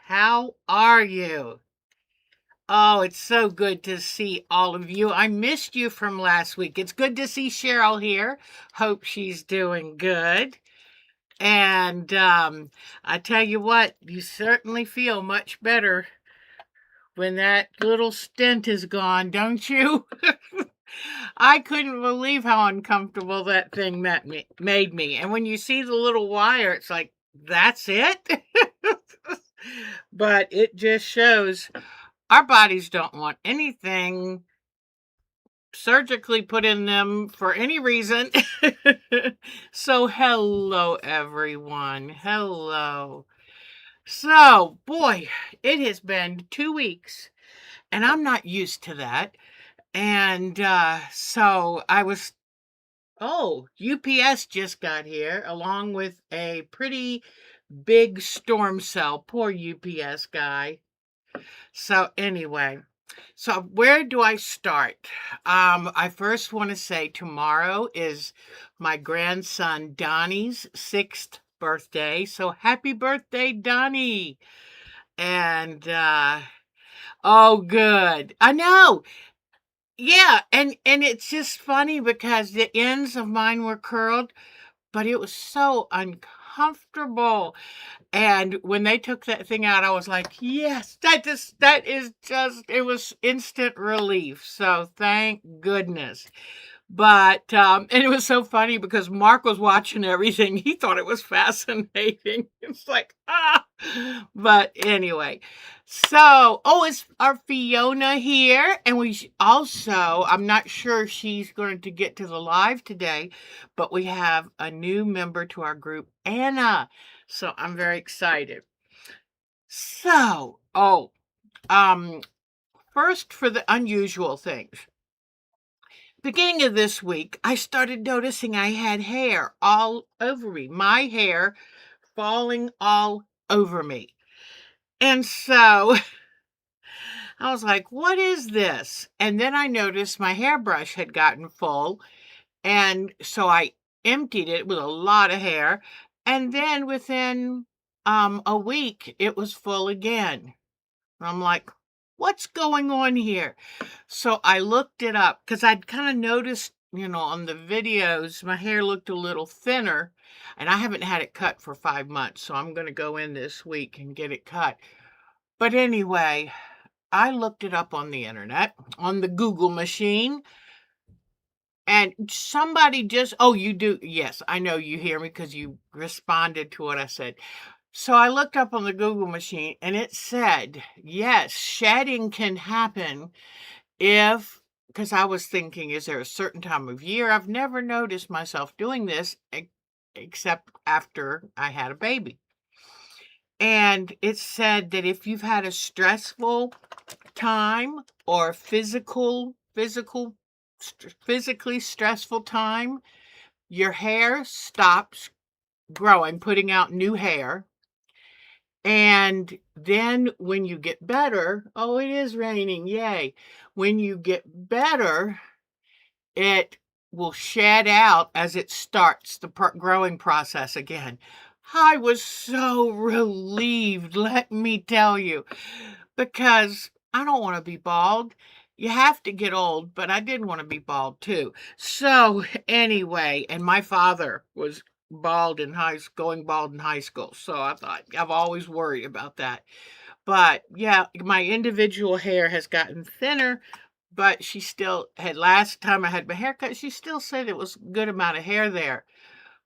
How are you? Oh, it's so good to see all of you. I missed you from last week. It's good to see Cheryl here. Hope she's doing good. And I tell you what, you certainly feel much better when that little stent is gone, don't you? I couldn't believe how uncomfortable that thing made me. And when you see the little wire, it's like, that's it? But it just shows our bodies don't want anything surgically put in them for any reason. So, hello, everyone. Hello. So, boy, it has been 2 weeks, and I'm not used to that. And so I was, oh, UPS just got here along with a pretty big storm cell. Poor UPS guy. So anyway, so where do I start? I first want to say tomorrow is my grandson Donnie's 6th birthday. So happy birthday, Donnie. And oh good. I know. Yeah, and it's just funny because the ends of mine were curled, but it was so uncomfortable. And when they took that thing out, I was like, yes, it was instant relief. So thank goodness. But, and it was so funny because Mark was watching everything. He thought it was fascinating. It's like, but anyway. So, oh, is our Fiona here? And also, I'm not sure if she's going to get to the live today, but we have a new member to our group, Anna. So I'm very excited. So, first for the unusual things. Beginning of this week, I started noticing I had hair all over me, my hair falling all over me. And so I was like, what is this? And then I noticed my hairbrush had gotten full. And so I emptied it with a lot of hair. And then within a week, it was full again. I'm like, what's going on here? So I looked it up because I'd kind of noticed, on the videos, my hair looked a little thinner, and I haven't had it cut for 5 months. So I'm going to go in this week and get it cut. But anyway, I looked it up on the internet, on the Google machine, and somebody oh, you do. Yes, I know you hear me because you responded to what I said. So I looked up on the Google machine and it said, yes, shedding can happen because I was thinking, is there a certain time of year? I've never noticed myself doing this except after I had a baby. And it said that if you've had a stressful time or physically stressful time, your hair stops growing, putting out new hair. And then when you get better, oh, it is raining, yay. When you get better, it will shed out as it starts the growing process again. I was so relieved, let me tell you, because I don't want to be bald. You have to get old, but I didn't want to be bald too. So anyway, and my father was going bald in high school. So I thought, I've always worried about that. But yeah, my individual hair has gotten thinner, but she still had, last time I had my hair cut, she still said it was a good amount of hair there.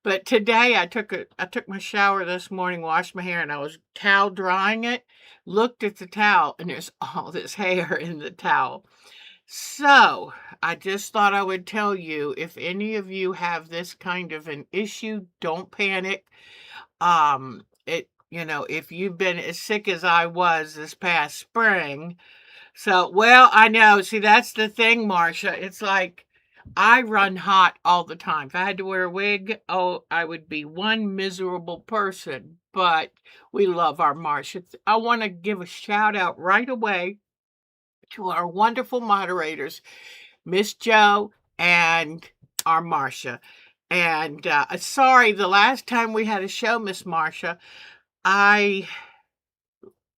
But today I took my shower this morning, washed my hair, and I was towel drying it, looked at the towel, and there's all this hair in the towel. So I just thought I would tell you, if any of you have this kind of an issue, don't panic. If you've been as sick as I was this past spring. So, well, I know. See, that's the thing, Marcia. It's like I run hot all the time. If I had to wear a wig, oh, I would be one miserable person. But we love our Marcia. I want to give a shout out right away to our wonderful moderators, Miss Jo and our Marcia. And sorry, the last time we had a show, Miss Marcia, I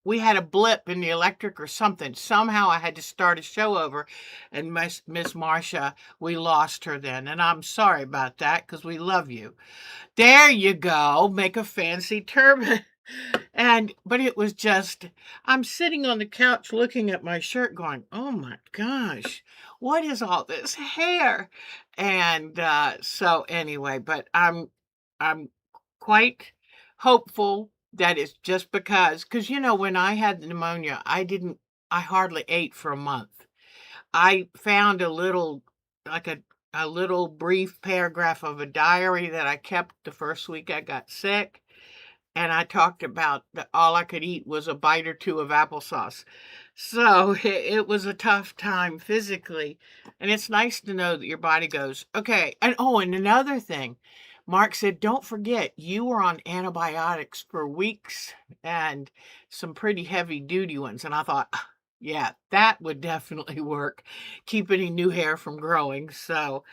we had a blip in the electric or something. Somehow I had to start a show over, and Miss Marcia, we lost her then, and I'm sorry about that because we love you. There you go. Make a fancy turban. But it was just, I'm sitting on the couch looking at my shirt going, oh my gosh, what is all this hair? And so anyway, but I'm quite hopeful that it's just because when I had the pneumonia, I hardly ate for a month. I found like a little brief paragraph of a diary that I kept the first week I got sick, and I talked about that all I could eat was a bite or two of applesauce. So it was a tough time physically, and it's nice to know that your body goes, okay. And another thing, Mark said, don't forget, you were on antibiotics for weeks and some pretty heavy duty ones. And I thought, "Ah, yeah, that would definitely work, keep any new hair from growing." So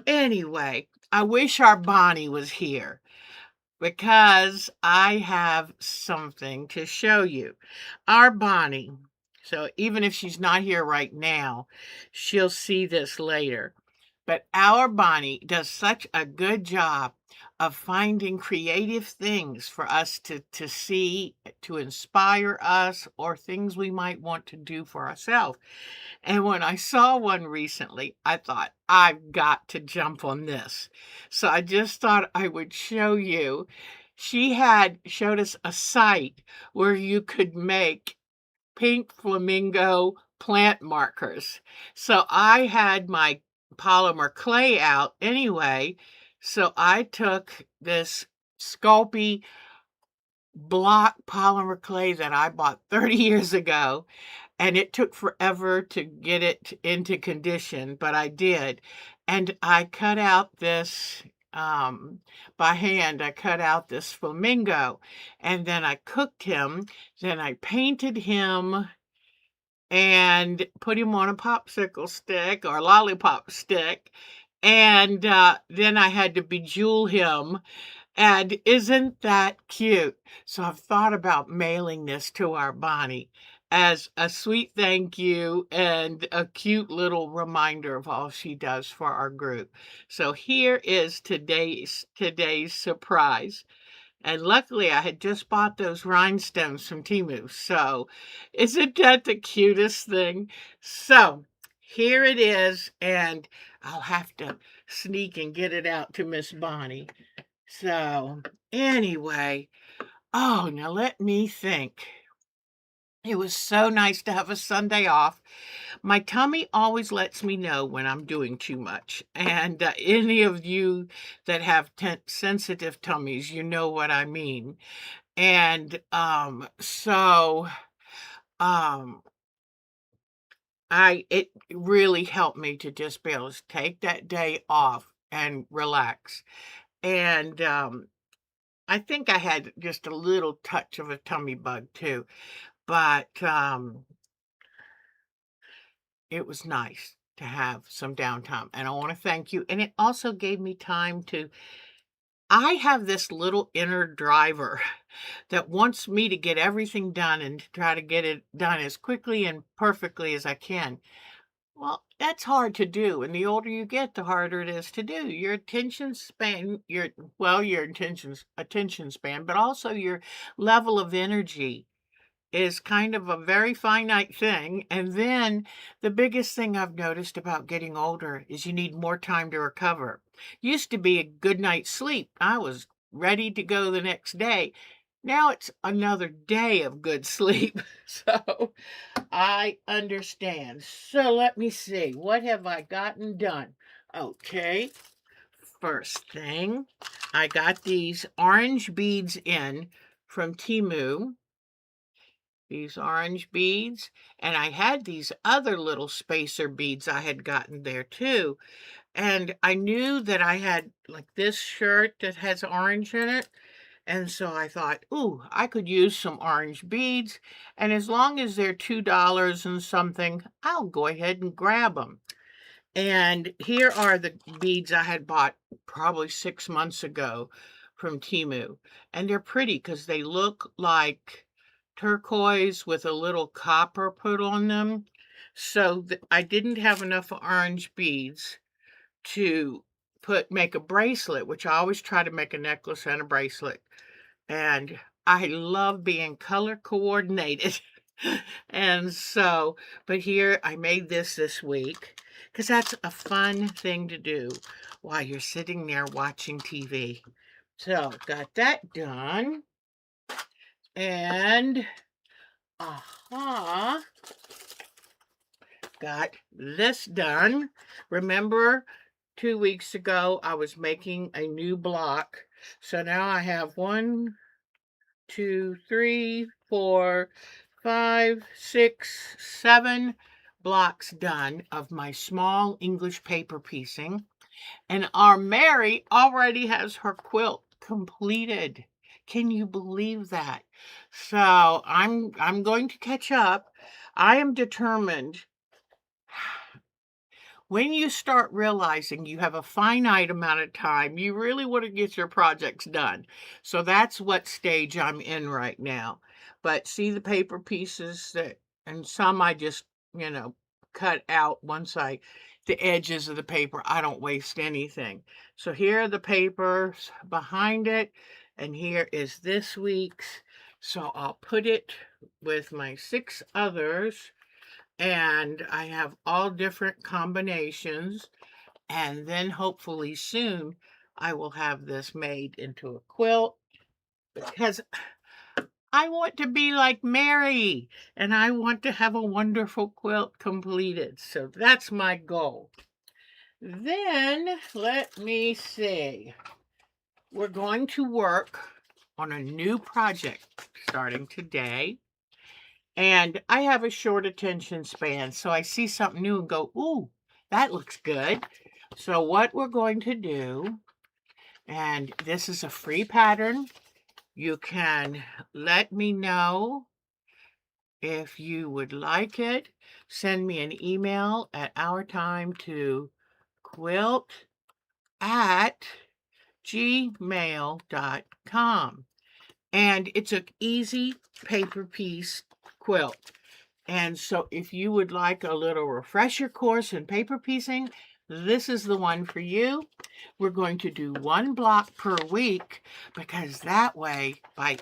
anyway, I wish our Bonnie was here because I have something to show you. Our Bonnie, so even if she's not here right now, she'll see this later. But our Bonnie does such a good job of finding creative things for us to see, to inspire us, or things we might want to do for ourselves. And when I saw one recently, I thought, I've got to jump on this. So I just thought I would show you. She had showed us a site where you could make pink flamingo plant markers. So I had my polymer clay out anyway. So I took this Sculpey block polymer clay that I bought 30 years ago, and it took forever to get it into condition, but I did. And I cut out this by hand. I cut out this flamingo, and then I cooked him. Then I painted him and put him on a popsicle stick or lollipop stick. And then I had to bejewel him, and isn't that cute? So I've thought about mailing this to our Bonnie as a sweet thank you and a cute little reminder of all she does for our group. So here is today's surprise. And luckily I had just bought those rhinestones from Temu. So isn't that the cutest thing? So here it is, and I'll have to sneak and get it out to Miss Bonnie. So, anyway, oh, now let me think. It was so nice to have a Sunday off. My tummy always lets me know when I'm doing too much. And any of you that have sensitive tummies, you know what I mean. And um, it really helped me to just be able to take that day off and relax. And I think I had just a little touch of a tummy bug too, but it was nice to have some downtime, and I want to thank you. And it also gave me time I have this little inner driver that wants me to get everything done and to try to get it done as quickly and perfectly as I can. Well, that's hard to do, and the older you get, the harder it is to do. Your attention span, your attention span, but also your level of energy is kind of a very finite thing. And then the biggest thing I've noticed about getting older is you need more time to recover. Used to be a good night's sleep. I was ready to go the next day. Now it's another day of good sleep. So I understand. So let me see. What have I gotten done? Okay. First thing, I got these orange beads in from Temu. These orange beads. And I had these other little spacer beads I had gotten there too. And I knew that I had like this shirt that has orange in it. And so I thought, ooh, I could use some orange beads. And as long as they're $2 and something, I'll go ahead and grab them. And here are the beads I had bought probably 6 months ago from Temu. And they're pretty because they look like turquoise with a little copper put on them. So I didn't have enough orange beads to make a bracelet, which I always try to make a necklace and a bracelet. And I love being color coordinated. And so, but here I made this week because that's a fun thing to do while you're sitting there watching TV. So got that done. And got this done. Remember 2 weeks ago I was making a new block. So now I have 1, 2, 3, 4, 5, 6, 7 blocks done of my small English paper piecing. And our Mary already has her quilt completed. Can you believe that? So I'm going to catch up. I am determined. When you start realizing you have a finite amount of time, you really want to get your projects done. So that's what stage I'm in right now. But see the paper pieces and some I just, cut out once the edges of the paper. I don't waste anything. So here are the papers behind it. And here is this week's. So I'll put it with my 6 others. And I have all different combinations. And then hopefully soon I will have this made into a quilt because I want to be like Mary and I want to have a wonderful quilt completed. So that's my goal. Then let me see. We're going to work on a new project starting today. And I have a short attention span, so I see something new and go, ooh, that looks good. So what we're going to do, and this is a free pattern. You can let me know if you would like it. Send me an email at Our2Quilt@gmail.com. And it's an easy paper piece quilt. And so if you would like a little refresher course in paper piecing, this is the one for you. We're going to do 1 block per week because that way by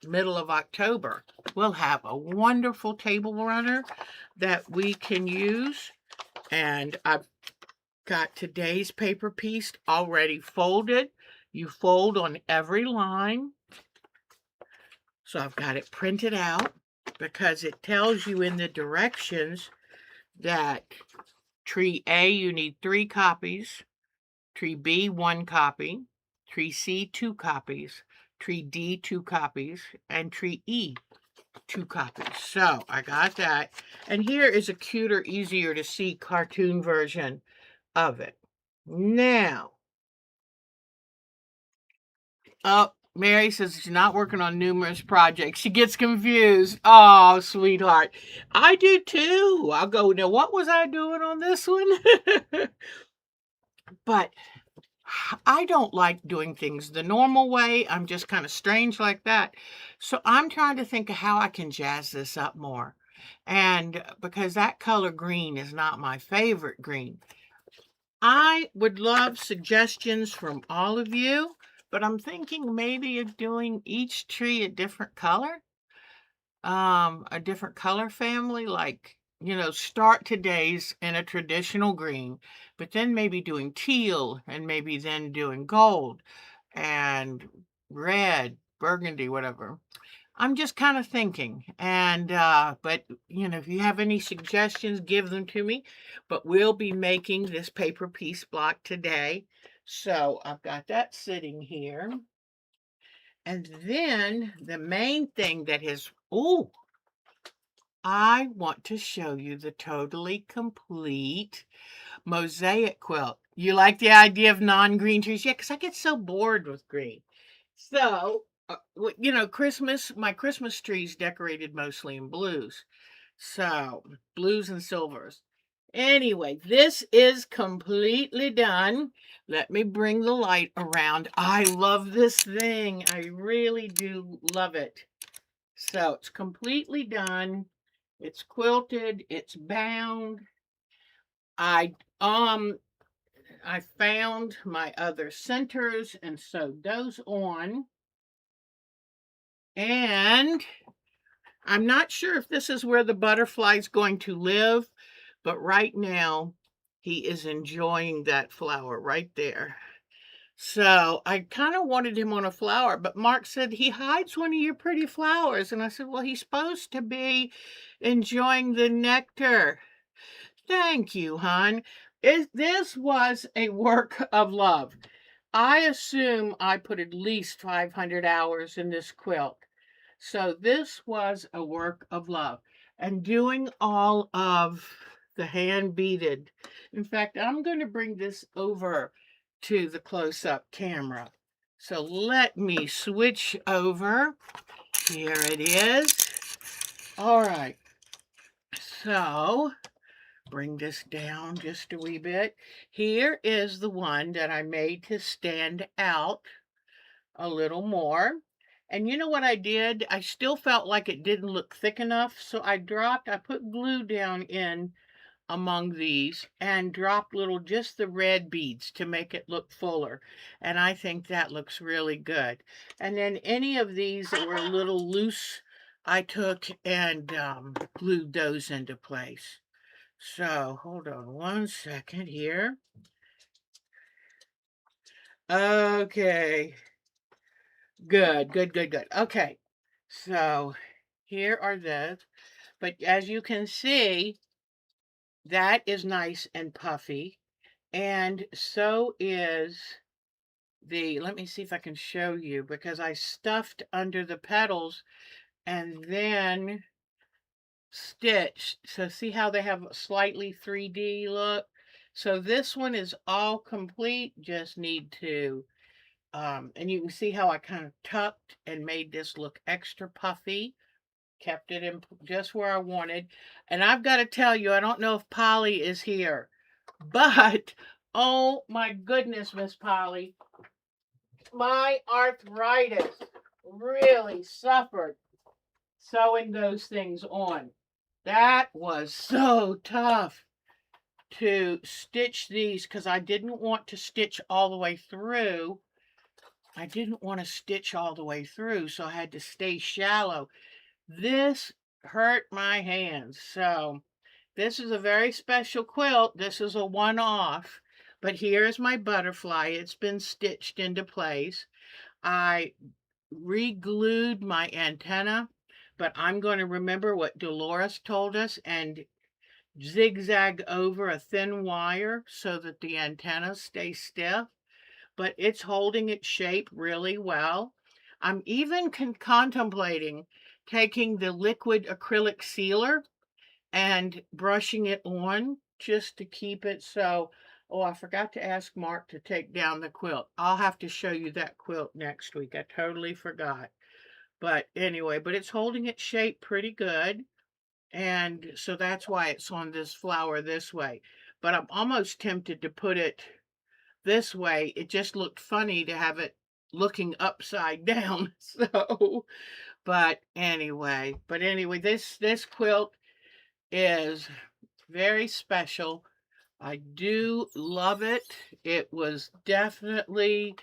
middle of October, we'll have a wonderful table runner that we can use. And I've got today's paper piece already folded. You fold on every line. So I've got it printed out because it tells you in the directions that tree A, you need 3 copies, tree B, 1 copy, tree C, 2 copies, tree D, 2 copies, and tree E, 2 copies. So I got that. And here is a cuter, easier to see cartoon version of it. Now, Mary says she's not working on numerous projects. She gets confused. Oh, sweetheart. I do too. I'll go, now what was I doing on this one? But I don't like doing things the normal way. I'm just kind of strange like that. So I'm trying to think of how I can jazz this up more. And because that color green is not my favorite green. I would love suggestions from all of you, but I'm thinking maybe of doing each tree a different color, a different color family, like, start today's in a traditional green, but then maybe doing teal and maybe then doing gold and red, burgundy, whatever. I'm just kind of thinking, and but if you have any suggestions, give them to me. But we'll be making this paper piece block today, so I've got that sitting here. And then the main thing that is, I want to show you the totally complete Mosaic quilt. You like the idea of non-green trees? Yeah, because I get so bored with green. So, my Christmas tree's decorated mostly in blues. So, blues and silvers. Anyway, this is completely done. Let me bring the light around. I love this thing. I really do love it. So it's completely done. It's quilted, it's bound. I um I found my other centers and sewed those on. And I'm not sure if this is where the butterfly's going to live, but right now he is enjoying that flower right there. So I kind of wanted him on a flower, but Mark said he hides one of your pretty flowers. And I said, well, he's supposed to be enjoying the nectar. Thank you, hon. This was a work of love. I assume I put at least 500 hours in this quilt. So this was a work of love. And doing all of the hand beaded. In fact, I'm going to bring this over to the close-up camera. So let me switch over. Here it is. All right. So bring this down just a wee bit. Here is the one that I made to stand out a little more. And you know what I did? I still felt like it didn't look thick enough, so I put glue down in among these and dropped just the red beads to make it look fuller. And I think that looks really good. And then any of these that were a little loose, I took and glued those into place. So hold on one second here. Okay. Good, good, good, good. Okay. So here are those. But as you can see, that is nice and puffy. And so is let me see if I can show you, because I stuffed under the petals and then stitched. So see how they have a slightly 3D look? So this one is all complete. Just need to, and you can see how I kind of tucked and made this look extra puffy. Kept it in just where I wanted. And I've got to tell you, I don't know if Polly is here, but oh my goodness, Miss Polly, my arthritis really suffered sewing those things on. That was so tough to stitch these because I didn't want to stitch all the way through. I didn't want to stitch all the way through, so I had to stay shallow. This hurt my hands. So this is a very special quilt. This is a one-off. But here's my butterfly. It's been stitched into place. I re-glued my antenna, but I'm going to remember what Dolores told us and zigzag over a thin wire so that the antenna stays stiff. But it's holding its shape really well. I'm even contemplating taking the liquid acrylic sealer and brushing it on just to keep it so. Oh, I forgot to ask Mark to take down the quilt. I'll have to show you that quilt next week. I totally forgot. But anyway, but it's holding its shape pretty good. And so that's why it's on this flower this way. But I'm almost tempted to put it this way. It just looked funny to have it looking upside down. So, but anyway, this quilt is very special. I do love it. It was definitely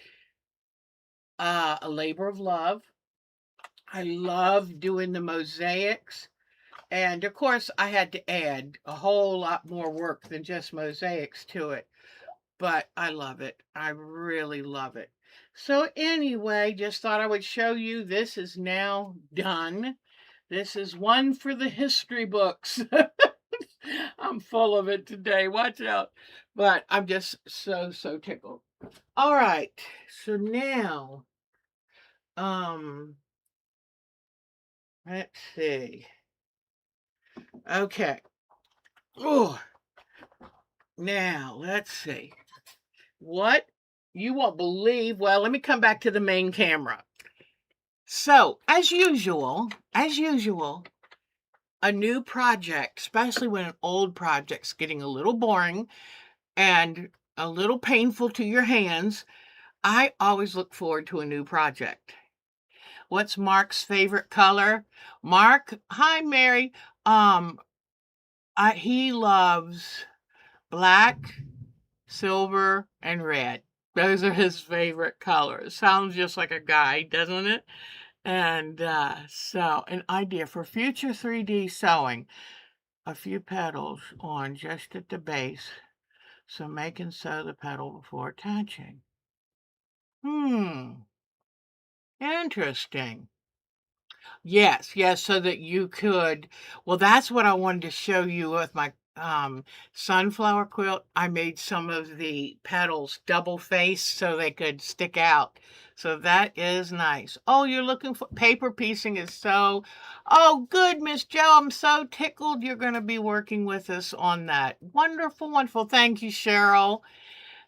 a labor of love. I love doing the mosaics. And of course, I had to add a whole lot more work than just mosaics to it. But I love it. I really love it. So anyway, just thought I would show you. This is now done. This is one for the history books. I'm full of it today. Watch out. But I'm just so tickled. All right. So now, let's see. Okay. Oh, now let's see. What you won't believe. Well, let me come back to the main camera. So, as usual, a new project, especially when an old project's getting a little boring and a little painful to your hands, I always look forward to a new project. What's Mark's favorite color? Mark, hi Mary. Um, he loves black, silver, and red. Those are his favorite colors. Sounds just like a guy, doesn't it? And so, an idea for future 3D sewing. A few petals on just at the base, so make and sew the petal before attaching. Interesting. Yes, yes, so that you could well, that's what I wanted to show you with my, sunflower quilt. I made some of the petals double faced so they could stick out. So that is nice. Oh, you're looking for paper piecing is so oh, good, Miss Joe. I'm so tickled you're gonna be working with us on that. Wonderful, wonderful. Thank you, Cheryl.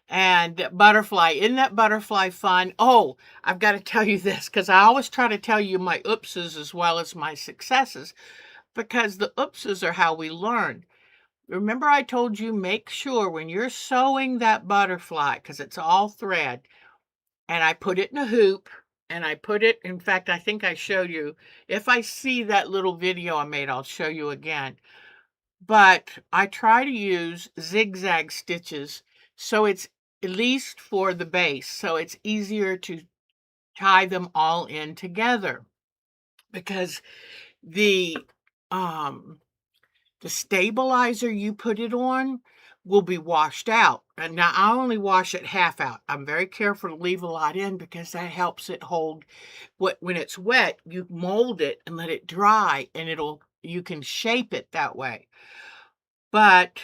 And butterfly, isn't that butterfly fun? Oh, I've got to tell you this because I always try to tell you my oopses as well as my successes because the oopses are how we learn. Remember I told you make sure when you're sewing that butterfly, because it's all thread, and I put it in a hoop and I put it, in fact, I think I showed you. If I see that little video I made, I'll show you again. But I try to use zigzag stitches so it's at least for the base, so it's easier to tie them all in together because the um the stabilizer you put it on will be washed out. And now I only wash it half out. I'm very careful to leave a lot in because that helps it hold what when it's wet, you mold it and let it dry and you can shape it that way. But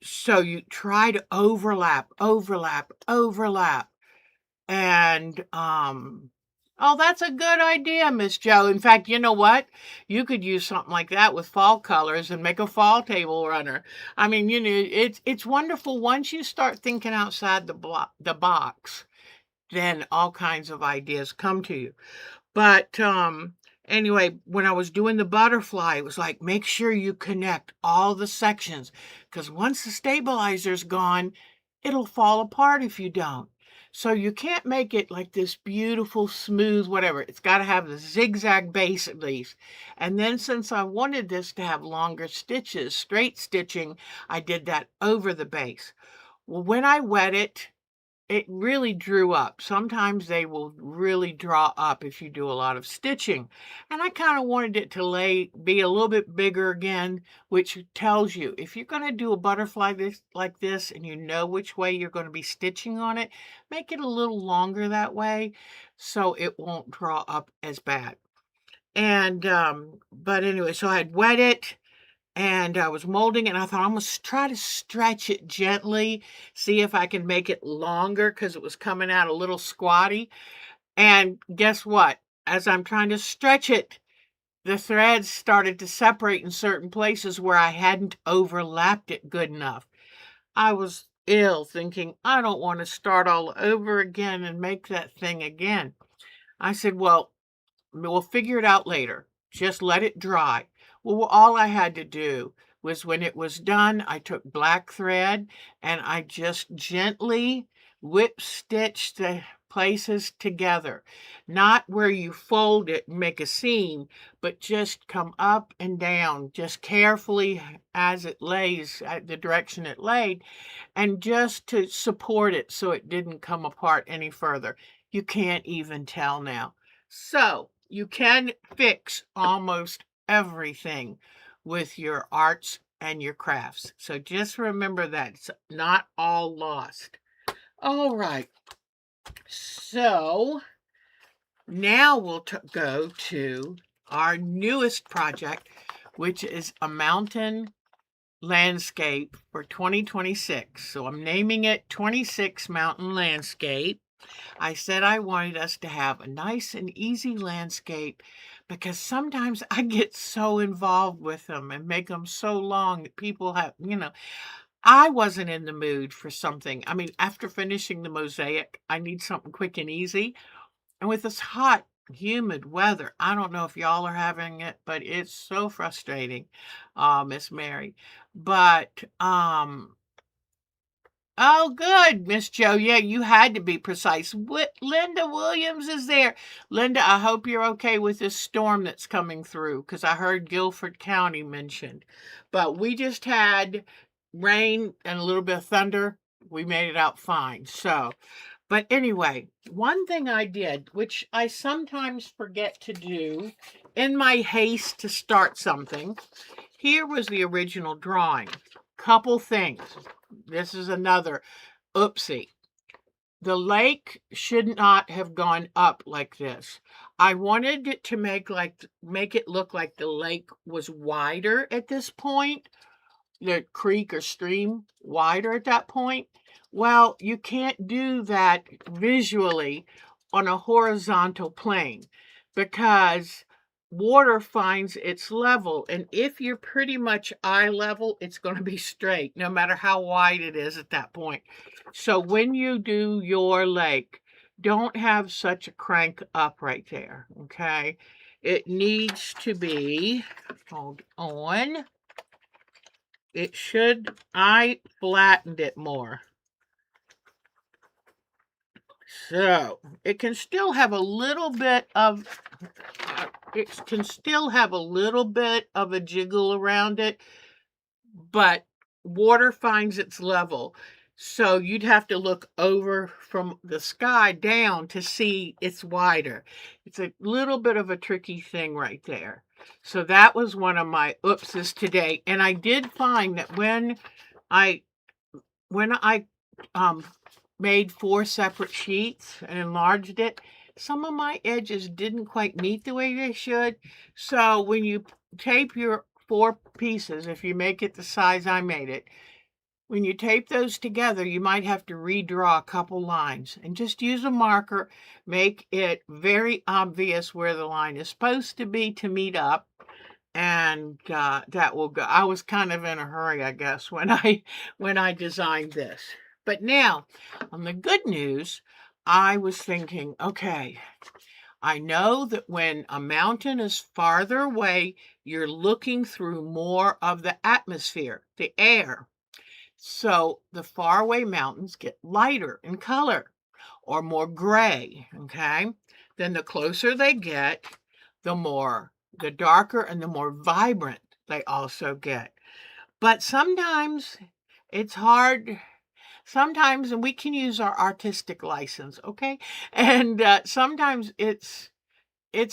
so you try to overlap, overlap, overlap. And oh, that's a good idea, Miss Joe. In fact, you know what? You could use something like that with fall colors and make a fall table runner. I mean, it's wonderful once you start thinking outside the box, then all kinds of ideas come to you. But, anyway, when I was doing the butterfly, it was like, make sure you connect all the sections, because once the stabilizer's gone, it'll fall apart if you don't. So you can't make it like this beautiful, smooth, whatever. It's got to have the zigzag base at least. And then since I wanted this to have longer stitches, straight stitching, I did that over the base. Well, when I wet it, it really drew up. Sometimes they will really draw up if you do a lot of stitching. And I kind of wanted it to be a little bit bigger again, which tells you if you're going to do a butterfly like this and you know which way you're going to be stitching on it, make it a little longer that way so it won't draw up as bad. And but anyway, so I had wet it and I was molding it, and I thought, I'm gonna try to stretch it gently, see if I can make it longer because it was coming out a little squatty. And guess what? As I'm trying to stretch it, the threads started to separate in certain places where I hadn't overlapped it good enough. I was ill, thinking, I don't want to start all over again and make that thing again. I said, well, we'll figure it out later. Just let it dry. Well, all I had to do was when it was done, I took black thread and I just gently whip stitched the places together. Not where you fold it and make a seam, but just come up and down, just carefully as it lays, at the direction it laid, and just to support it so it didn't come apart any further. You can't even tell now. So you can fix almost everything with your arts and your crafts. So just remember that it's not all lost. All right. So now we'll go to our newest project, which is a mountain landscape for 2026. So I'm naming it 26 Mountain Landscape. I said I wanted us to have a nice and easy landscape because sometimes I get so involved with them and make them so long that people I wasn't in the mood for something. I mean, after finishing the Mosaic, I need something quick and easy. And with this hot, humid weather, I don't know if y'all are having it, but it's so frustrating, Miss Mary. But Oh, good, Miss Joe. Yeah, you had to be precise. Linda Williams is there. Linda, I hope you're okay with this storm that's coming through because I heard Guilford County mentioned. But we just had rain and a little bit of thunder. We made it out fine. So, but anyway, one thing I did, which I sometimes forget to do in my haste to start something, here was the original drawing. Couple things. This is another oopsie. The lake should not have gone up like this. I wanted it to make it look like the lake was wider at this point, the creek or stream wider at that point. Well, you can't do that visually on a horizontal plane because water finds its level. And if you're pretty much eye level, it's going to be straight, no matter how wide it is at that point. So when you do your lake, don't have such a crank up right there, okay? It needs to be, hold on. It should, I flattened it more. So it can still have a little bit of, it can still have a little bit of a jiggle around it, but water finds its level. So you'd have to look over from the sky down to see it's wider. It's a little bit of a tricky thing right there. So that was one of my oopses today. And I did find that I when I um, made 4 separate sheets and enlarged it, some of my edges didn't quite meet the way they should. So when you tape your 4 pieces, if you make it the size I made it, when you tape those together, you might have to redraw a couple lines and just use a marker. Make it very obvious where the line is supposed to be to meet up, and that will go. I was kind of in a hurry, I guess, when I designed this. But now, on the good news, I was thinking, okay, I know that when a mountain is farther away, you're looking through more of the atmosphere, the air. So the faraway mountains get lighter in color or more gray, okay? Then the closer they get, the darker and the more vibrant they also get. But sometimes it's hard. Sometimes, and we can use our artistic license, okay? And sometimes it's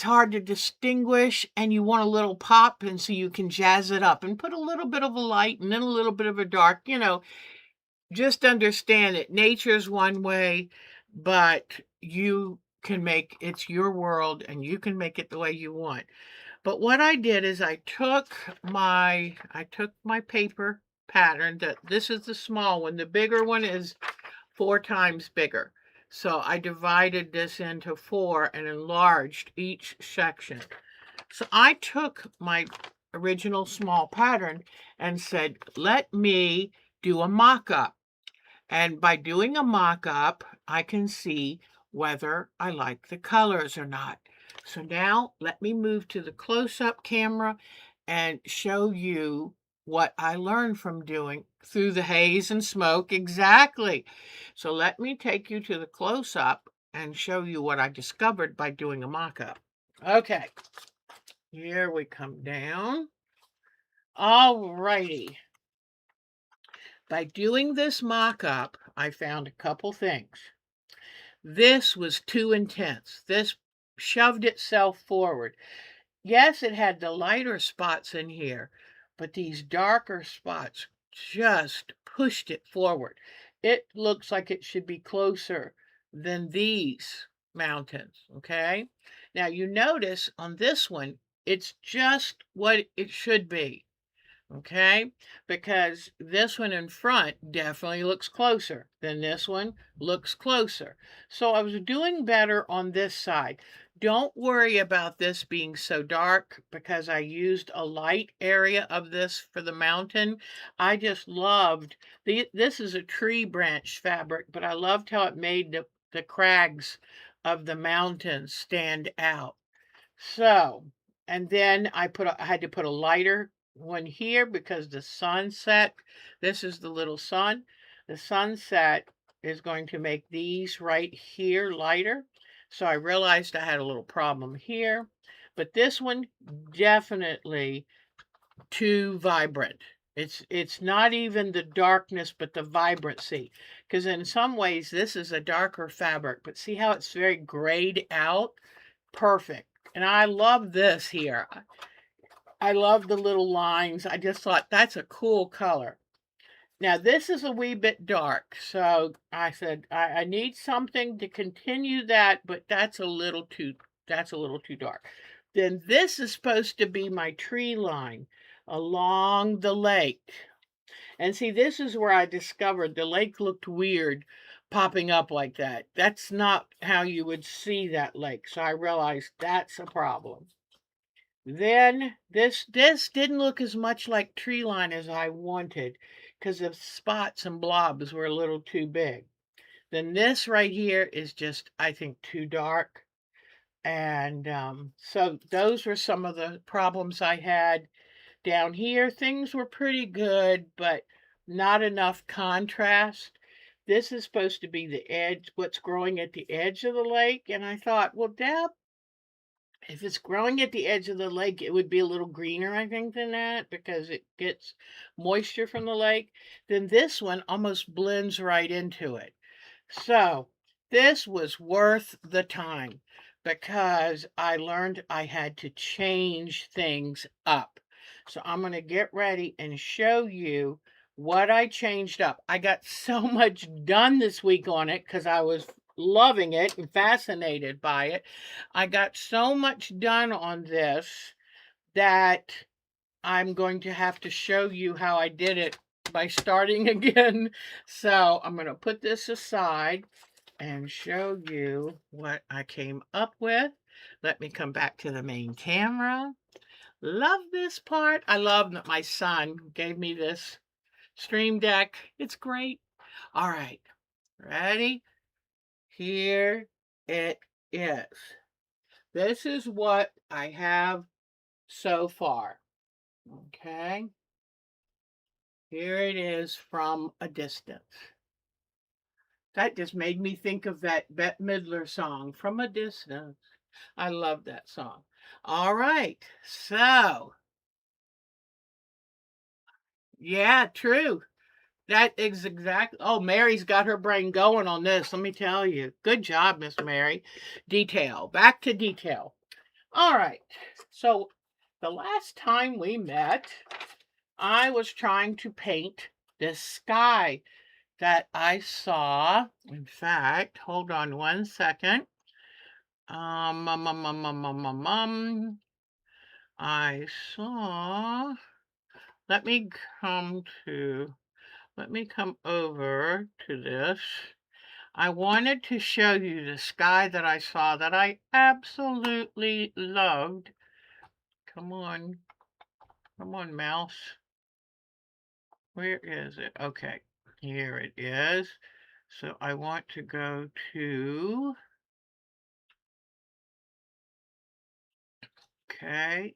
hard to distinguish, and you want a little pop, and so you can jazz it up and put a little bit of a light and then a little bit of a dark, just understand that nature's one way, but you can make it's your world and you can make it the way you want. But what I did is I took my paper pattern. That this is the small one. The bigger one is 4 times bigger. So I divided this into 4 and enlarged each section. So I took my original small pattern and said, let me do a mock-up. And by doing a mock-up, I can see whether I like the colors or not. So now let me move to the close-up camera and show you what I learned from doing through the haze and smoke. Exactly. So let me take you to the close-up and show you what I discovered by doing a mock-up. Okay, here we come down. All righty. By doing this mock-up, I found a couple things. This was too intense. This shoved itself forward. Yes, it had the lighter spots in here, but these darker spots just pushed it forward. It looks like it should be closer than these mountains, okay? Now you notice on this one, it's just what it should be. Okay, because this one in front definitely looks closer than this one looks closer. So I was doing better on this side. Don't worry about this being so dark because I used a light area of this for the mountain. I just loved this is a tree branch fabric, but I loved how it made the crags of the mountain stand out. So, and then I had to put a lighter one here because the sun set. This is the little sun. The sunset is going to make these right here lighter. So I realized I had a little problem here. But this one, definitely too vibrant. It's not even the darkness, but the vibrancy. Because in some ways, this is a darker fabric. But see how it's very grayed out? Perfect. And I love this here. I love the little lines. I just thought that's a cool color. Now this is a wee bit dark, so I said I need something to continue that, but that's a little too dark. Then this is supposed to be my tree line along the lake. And see, this is where I discovered the lake looked weird popping up like that. That's not how you would see that lake. So I realized that's a problem. Then this didn't look as much like tree line as I wanted because the spots and blobs were a little too big. Then this right here is just, I think, too dark. And so those were some of the problems I had. Down here, things were pretty good, but not enough contrast. This is supposed to be the edge, what's growing at the edge of the lake. And I thought, well, Deb, if it's growing at the edge of the lake, it would be a little greener, I think, than that because it gets moisture from the lake. Then this one almost blends right into it. So this was worth the time because I learned I had to change things up. So I'm going to get ready and show you what I changed up. I got so much done this week on it because I was loving it and fascinated by it. I got so much done on this that I'm going to have to show you how I did it by starting again. So I'm going to put this aside and show you what I came up with. Let me come back to the main camera. Love this part. I love that my son gave me this stream deck. It's great. All right, ready? Here it is. This is what I have so far. Okay. Here it is from a distance. That just made me think of that Bette Midler song, From a Distance. I love that song. All right. So, yeah, true. That is exactly. Oh, Mary's got her brain going on this. Let me tell you. Good job, Miss Mary. Detail. Back to detail. All right. So, the last time we met, I was trying to paint this sky that I saw. In fact, hold on one second. Um, um, um, um, um, um, um, um, I saw. Let me come to. Let me come over to this. I wanted to show you the sky that I saw that I absolutely loved. Come on. Come on, mouse. Where is it? Okay, here it is. So I want to go to, okay.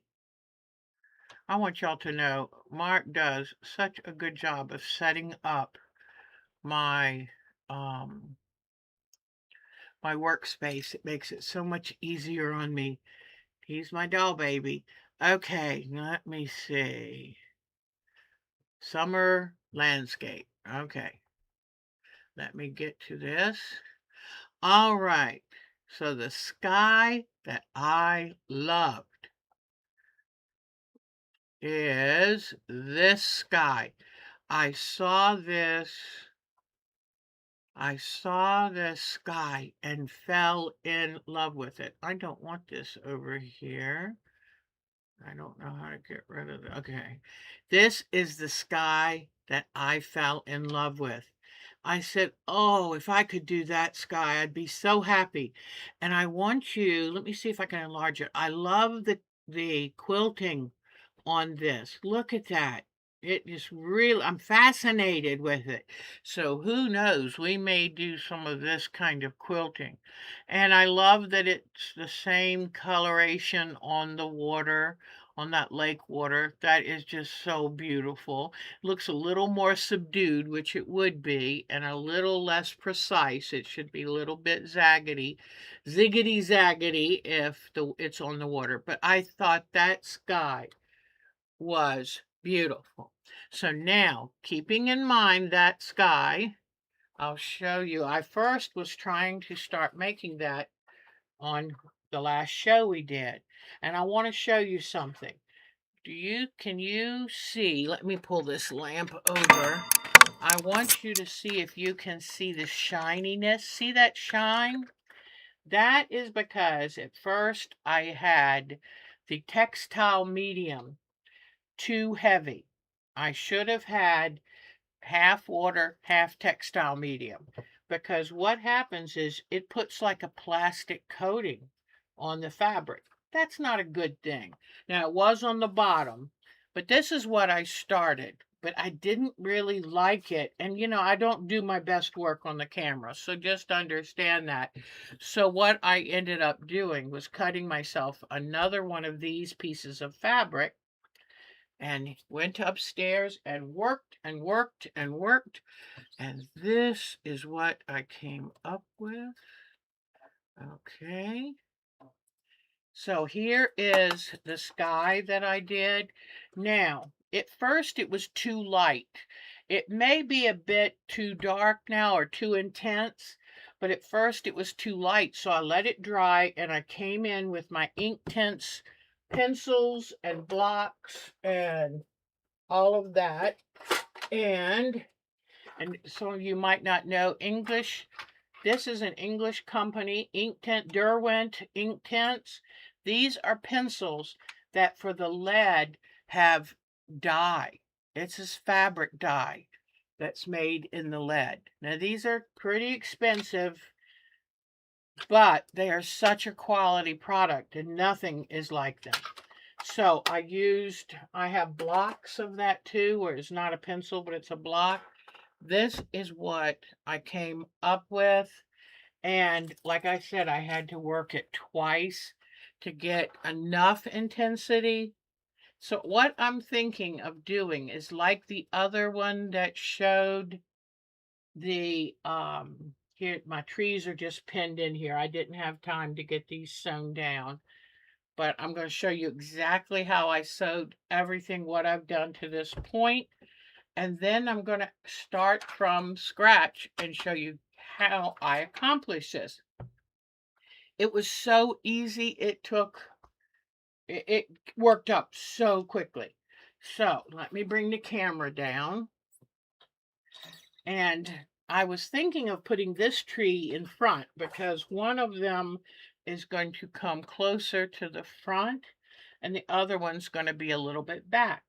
I want y'all to know Mark does such a good job of setting up my um my workspace. It makes it so much easier on me. He's my doll baby. Okay, let me see. Summer landscape. Okay. Let me get to this. All right. So the sky that I loved is this sky. I saw this sky and fell in love with it. I don't want this over here. I don't know how to get rid of it. Okay. This is the sky that I fell in love with. I said, oh, if I could do that sky, I'd be so happy. And I want you, let me see if I can enlarge it. I love the quilting on this. Look at that. It is really, I'm fascinated with it. So who knows, we may do some of this kind of quilting. And I love that it's the same coloration on the water on that lake water. That is just so beautiful. Looks a little more subdued, which it would be, and a little less precise. It should be a little bit ziggity zaggity if it's on the water. But I thought that sky was beautiful. So now, keeping in mind that sky, I'll show you. I first was trying to start making that on the last show we did. And I want to show you something. Can you see? Let me pull this lamp over. I want you to see if you can see the shininess. See that shine? That is because at first I had the textile medium too heavy. I should have had half water, half textile medium. Because what happens is it puts like a plastic coating on the fabric. That's not a good thing. Now, it was on the bottom, but this is what I started. But I didn't really like it. And, I don't do my best work on the camera. So just understand that. So what I ended up doing was cutting myself another one of these pieces of fabric and went upstairs and worked and worked and worked. And this is what I came up with. Okay. So here is the sky that I did. Now, at first it was too light. It may be a bit too dark now or too intense, but at first it was too light. So I let it dry and I came in with my Inktense pencils and blocks and all of that. And some of you might not know English. This is an English company, Derwent Inktense. These are pencils that for the lead have dye. It's this fabric dye that's made in the lead. Now these are pretty expensive, but they are such a quality product and nothing is like them. So I have blocks of that too, where it's not a pencil, but it's a block. This is what I came up with. And like I said, I had to work it twice to get enough intensity. So what I'm thinking of doing is like the other one that showed the, here, my trees are just pinned in here. I didn't have time to get these sewn down. But I'm going to show you exactly how I sewed everything, what I've done to this point. And then I'm going to start from scratch and show you how I accomplished this. It was so easy. It worked up so quickly. So let me bring the camera down. And I was thinking of putting this tree in front because one of them is going to come closer to the front and the other one's going to be a little bit back.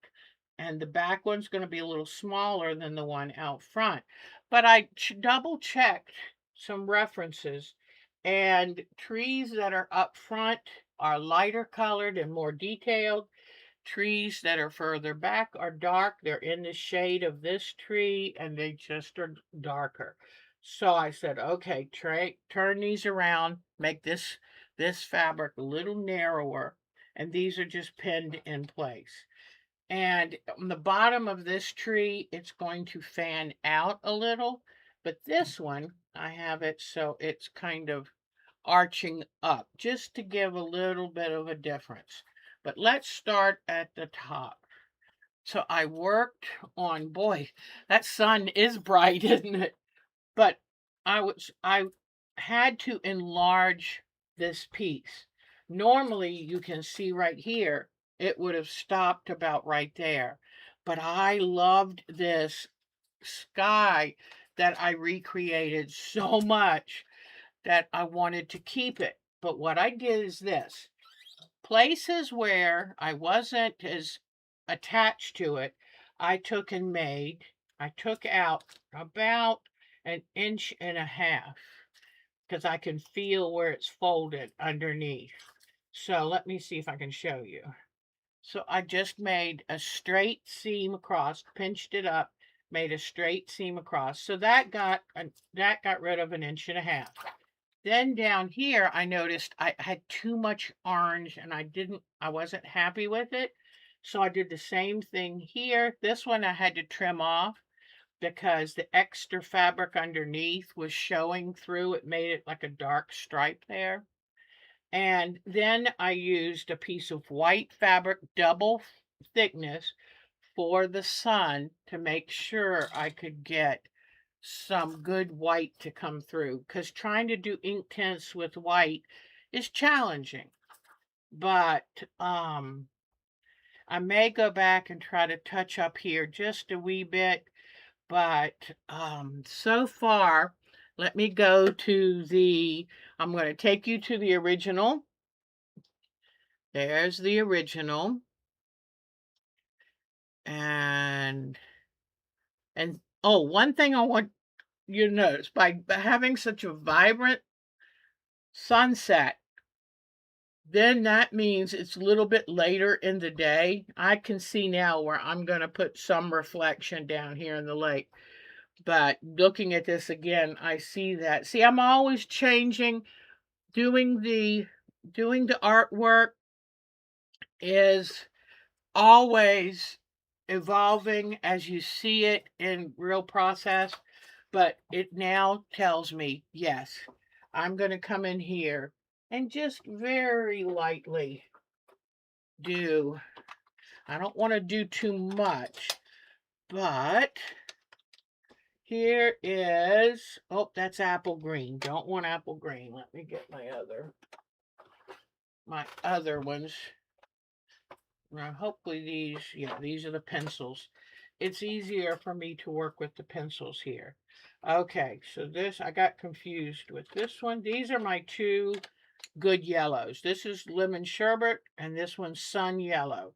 And the back one's going to be a little smaller than the one out front. But I double checked some references, and trees that are up front are lighter colored and more detailed. Trees that are further back are dark. They're in the shade of this tree and they just are darker. So I said, okay, turn these around, make this fabric a little narrower, and these are just pinned in place. And on the bottom of this tree, it's going to fan out a little, but this one, I have it so it's kind of arching up just to give a little bit of a difference. But let's start at the top. So I worked on, boy, that sun is bright, isn't it? But I had to enlarge this piece. Normally, you can see right here, it would have stopped about right there. But I loved this sky that I recreated so much that I wanted to keep it. But what I did is this. Places where I wasn't as attached to it, I took out about 1.5 inches because I can feel where it's folded underneath. So let me see if I can show you. So I just made a straight seam across, pinched it up, made a straight seam across. So that got rid of 1.5 inches. Then down here, I noticed I had too much orange and I wasn't happy with it. So I did the same thing here. This one I had to trim off because the extra fabric underneath was showing through. It made it like a dark stripe there. And then I used a piece of white fabric, double thickness, for the sun to make sure I could get some good white to come through, because trying to do ink tints with white is challenging. But I may go back and try to touch up here just a wee bit, but so far, let me go to I'm going to take you to the original. There's the original. And oh, one thing I want you to notice, by having such a vibrant sunset, then that means it's a little bit later in the day. I can see now where I'm going to put some reflection down here in the lake. But looking at this again, I see that. See, I'm always changing. Doing the artwork is always evolving as you see it in real process, but it now tells me, yes, I'm going to come in here and just very lightly do. I don't want to do too much, but here is, oh, that's apple green. Don't want apple green. Let me get my other ones. Now, hopefully these are the pencils. It's easier for me to work with the pencils here. Okay, so I got confused with this one. These are my two good yellows. This is lemon sherbet and this one's sun yellow.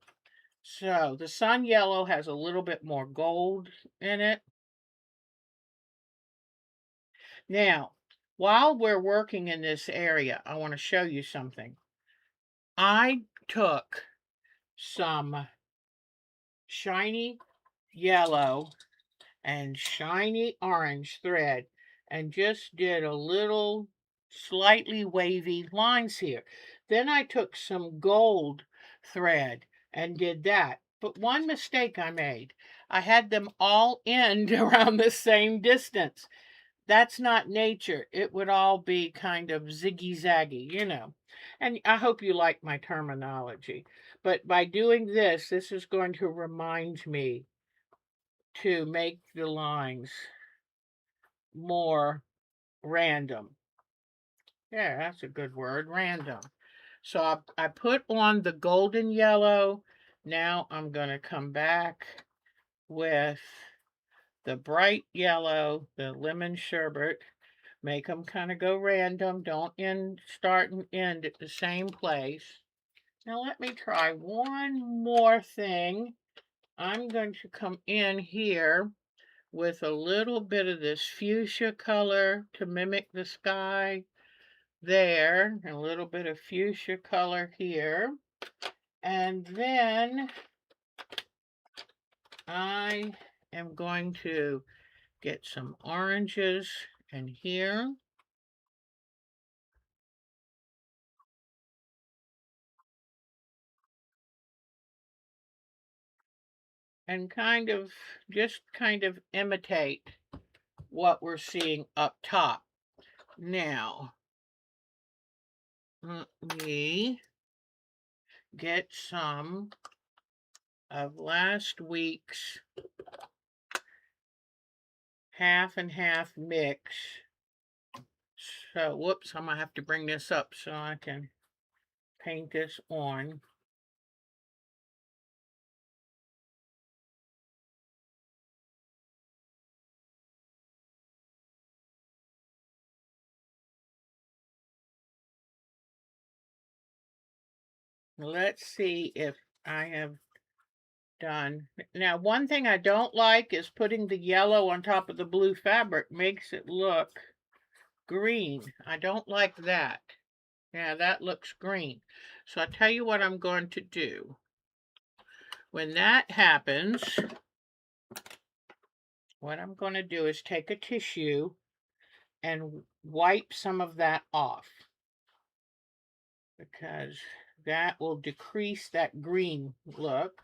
So the sun yellow has a little bit more gold in it. Now, while we're working in this area, I want to show you something. I took some shiny yellow and shiny orange thread and just did a little slightly wavy lines here. Then I took some gold thread and did that. But one mistake I made, I had them all end around the same distance. That's not nature. It would all be kind of ziggy-zaggy. And I hope you like my terminology. But by doing this is going to remind me to make the lines more random. Yeah, that's a good word, random. So I put on the golden yellow. Now I'm going to come back with the bright yellow, the lemon sherbet. Make them kind of go random. Don't start and end at the same place. Now let me try one more thing. I'm going to come in here with a little bit of this fuchsia color to mimic the sky there, and a little bit of fuchsia color here. And then I am going to get some oranges in here. And just kind of imitate what we're seeing up top. Now, let me get some of last week's half and half mix. So, whoops, I'm going to have to bring this up so I can paint this on. Let's see if I have done. Now, one thing I don't like is putting the yellow on top of the blue fabric. Makes it look green. I don't like that. Yeah, that looks green. So I'll tell you what I'm going to do. When that happens, what I'm going to do is take a tissue and wipe some of that off, because that will decrease that green look.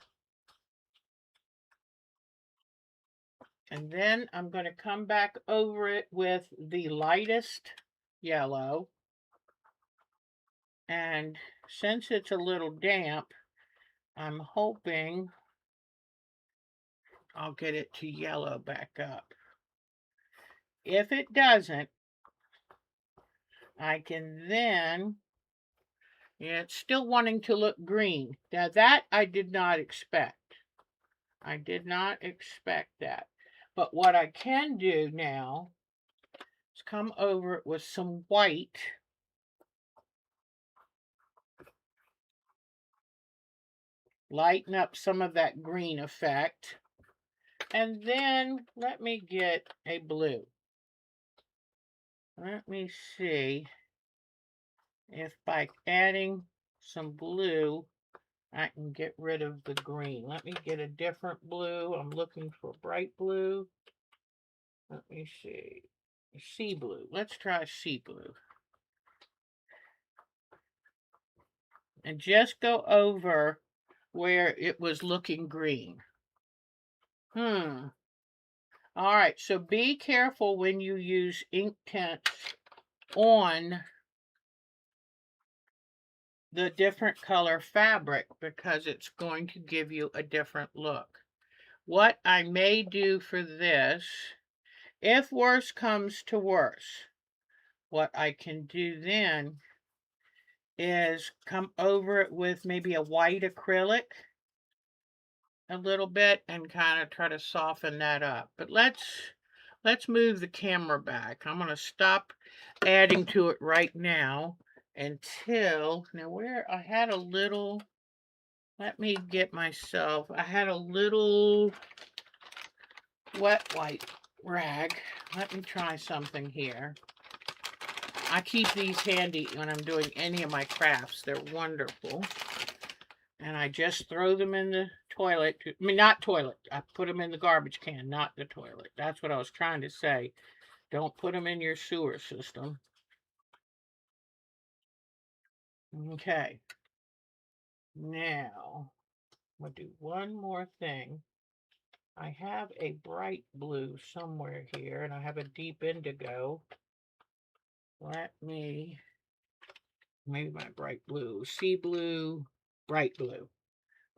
And then I'm going to come back over it with the lightest yellow. And since it's a little damp, I'm hoping I'll get it to yellow back up. If it doesn't, I can then, yeah, it's still wanting to look green. Now that I did not expect. I did not expect that. But what I can do now is come over it with some white. Lighten up some of that green effect. And then let me get a blue. Let me see if by adding some blue, I can get rid of the green. Let me get a different blue. I'm looking for bright blue. Let me see. Sea blue. Let's try sea blue. And just go over where it was looking green. All right, so be careful when you use ink tints on the different color fabric, because it's going to give you a different look. What I may do for this, if worse comes to worse, what I can do then is come over it with maybe a white acrylic a little bit and kind of try to soften that up. But let's move the camera back. I'm going to stop adding to it right now until, now where I had a little, let me get myself, I had a little wet white rag. Let me try something here. I keep these handy when I'm doing any of my crafts. They're wonderful. And I just throw them in the toilet. I mean, not toilet. I put them in the garbage can, not the toilet. That's what I was trying to say. Don't put them in your sewer system. Okay. Now, I'm going to do one more thing. I have a bright blue somewhere here, and I have a deep indigo. Let me, maybe my bright blue, sea blue, bright blue.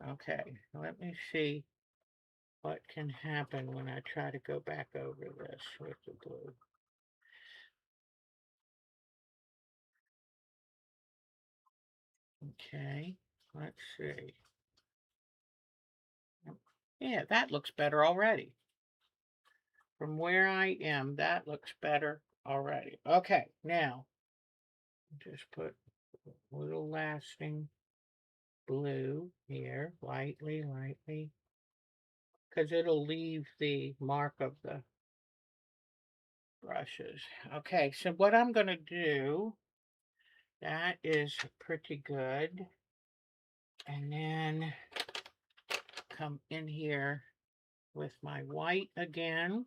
Okay, let me see what can happen when I try to go back over this with the blue. Okay, let's see. Yeah, that looks better already. From where I am, that looks better already. Okay, now, just put a little lasting blue here, lightly, because it'll leave the mark of the brushes. Okay, so what I'm going to do, that is pretty good. And then come in here with my white again.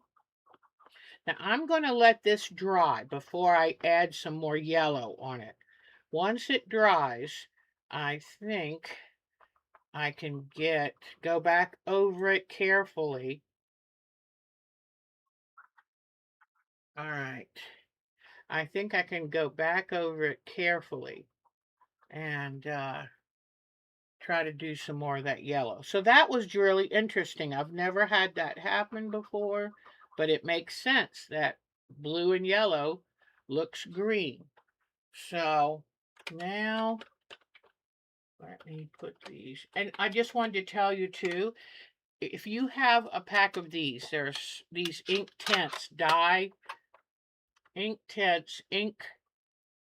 Now I'm going to let this dry before I add some more yellow on it. Once it dries, I think I can go back over it carefully. All right. I think I can go back over it carefully and try to do some more of that yellow. So that was really interesting. I've never had that happen before, but it makes sense that blue and yellow looks green. So now let me put these, and I just wanted to tell you too, if you have a pack of these, there's these ink tints, ink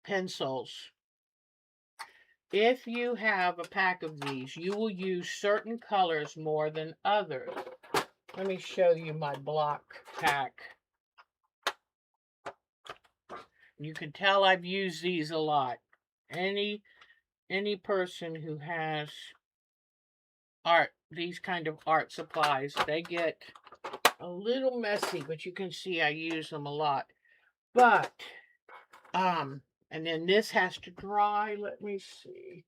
pencils. If you have a pack of these, you will use certain colors more than others. Let me show you my block pack. You can tell I've used these a lot. Any person who has these kind of art supplies, they get a little messy, but you can see I use them a lot. But, and then this has to dry. Let me see.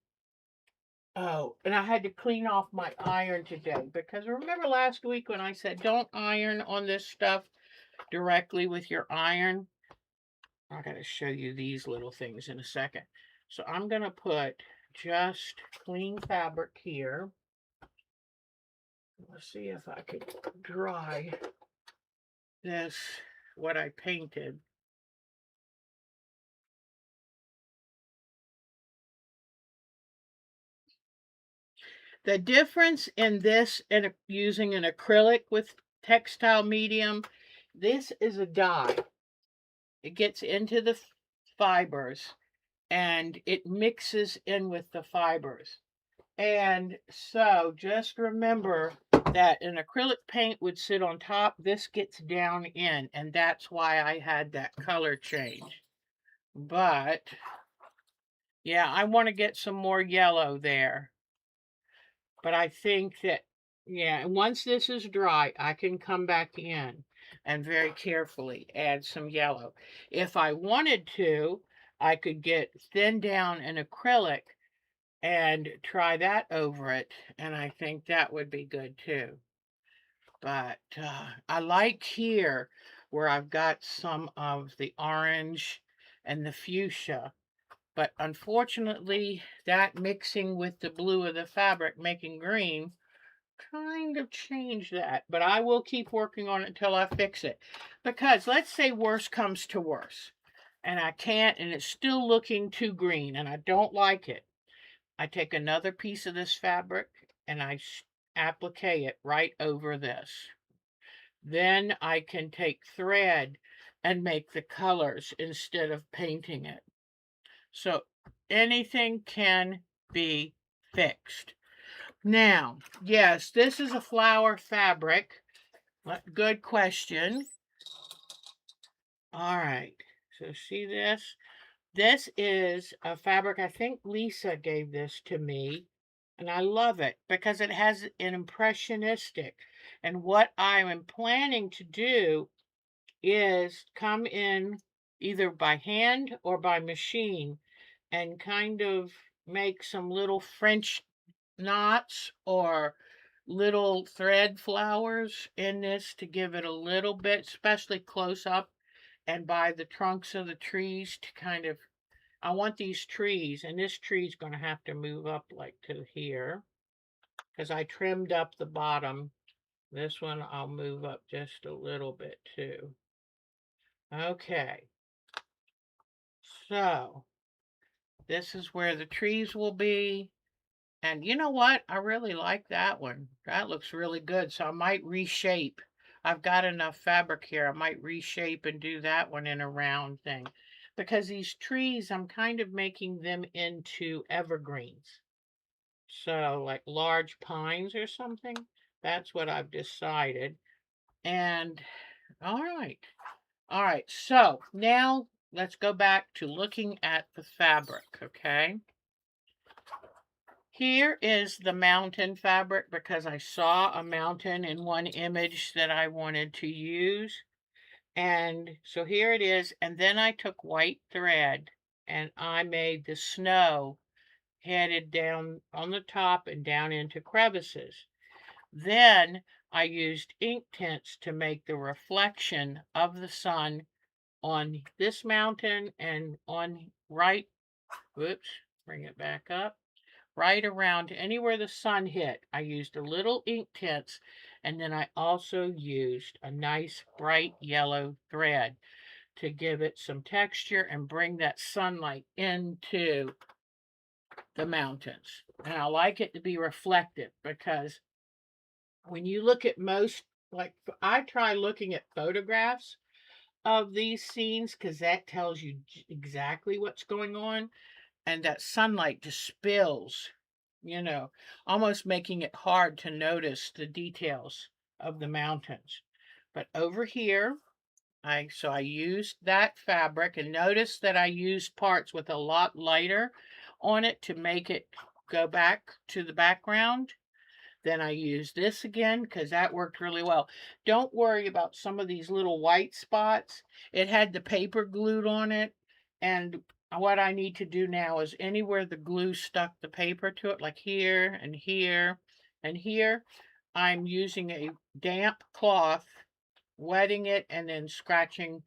Oh, and I had to clean off my iron today because remember last week when I said don't iron on this stuff directly with your iron? I got to show you these little things in a second. So I'm going to put just clean fabric here. Let's see if I could dry this, what I painted. The difference in this and using an acrylic with textile medium, this is a dye. It gets into the fibers and it mixes in with the fibers. And so just remember that an acrylic paint would sit on top. This gets down in, and that's why I had that color change. But yeah, I want to get some more yellow there. But I think that, yeah, once this is dry, I can come back in and very carefully add some yellow. If I wanted to, I could get thin down an acrylic and try that over it, and I think that would be good too. But I like here where I've got some of the orange and the fuchsia, but unfortunately that mixing with the blue of the fabric making green kind of changed that. But I will keep working on it until I fix it, because let's say worse comes to worse and I can't, and it's still looking too green and I don't like it. I take another piece of this fabric and I applique it right over this. Then I can take thread and make the colors instead of painting it. So anything can be fixed. Now, yes, this is a flower fabric. Good question. All right, so see this? This is a fabric, I think Lisa gave this to me, and I love it because it has an impressionistic. And what I'm planning to do is come in either by hand or by machine and kind of make some little French knots or little thread flowers in this to give it a little bit, especially close up and by the trunks of the trees to kind of, I want these trees, and this tree's going to have to move up like to here because I trimmed up the bottom. This one I'll move up just a little bit too. Okay, so this is where the trees will be. And you know what? I really like that one. That looks really good. So I might reshape. I've got enough fabric here. I might reshape and do that one in a round thing. Because these trees, I'm kind of making them into evergreens. So like large pines or something. That's what I've decided. And all right. All right. So now let's go back to looking at the fabric, okay? Here is the mountain fabric because I saw a mountain in one image that I wanted to use. And so here it is. And then I took white thread and I made the snow headed down on the top and down into crevices. Then I used ink tints to make the reflection of the sun on this mountain and on right, whoops, bring it back up, right around anywhere the sun hit. I used a little ink tints, and then I also used a nice bright yellow thread to give it some texture and bring that sunlight into the mountains. And I like it to be reflective because when you look at most, like I try looking at photographs of these scenes because that tells you exactly what's going on, and that sunlight just spills, almost making it hard to notice the details of the mountains. But over here, I used that fabric, and notice that I used parts with a lot lighter on it to make it go back to the background. Then I used this again because that worked really well. Don't worry about some of these little white spots. It had the paper glued on it. And what I need to do now is anywhere the glue stuck the paper to it, like here and here and here, I'm using a damp cloth, wetting it, and then scratching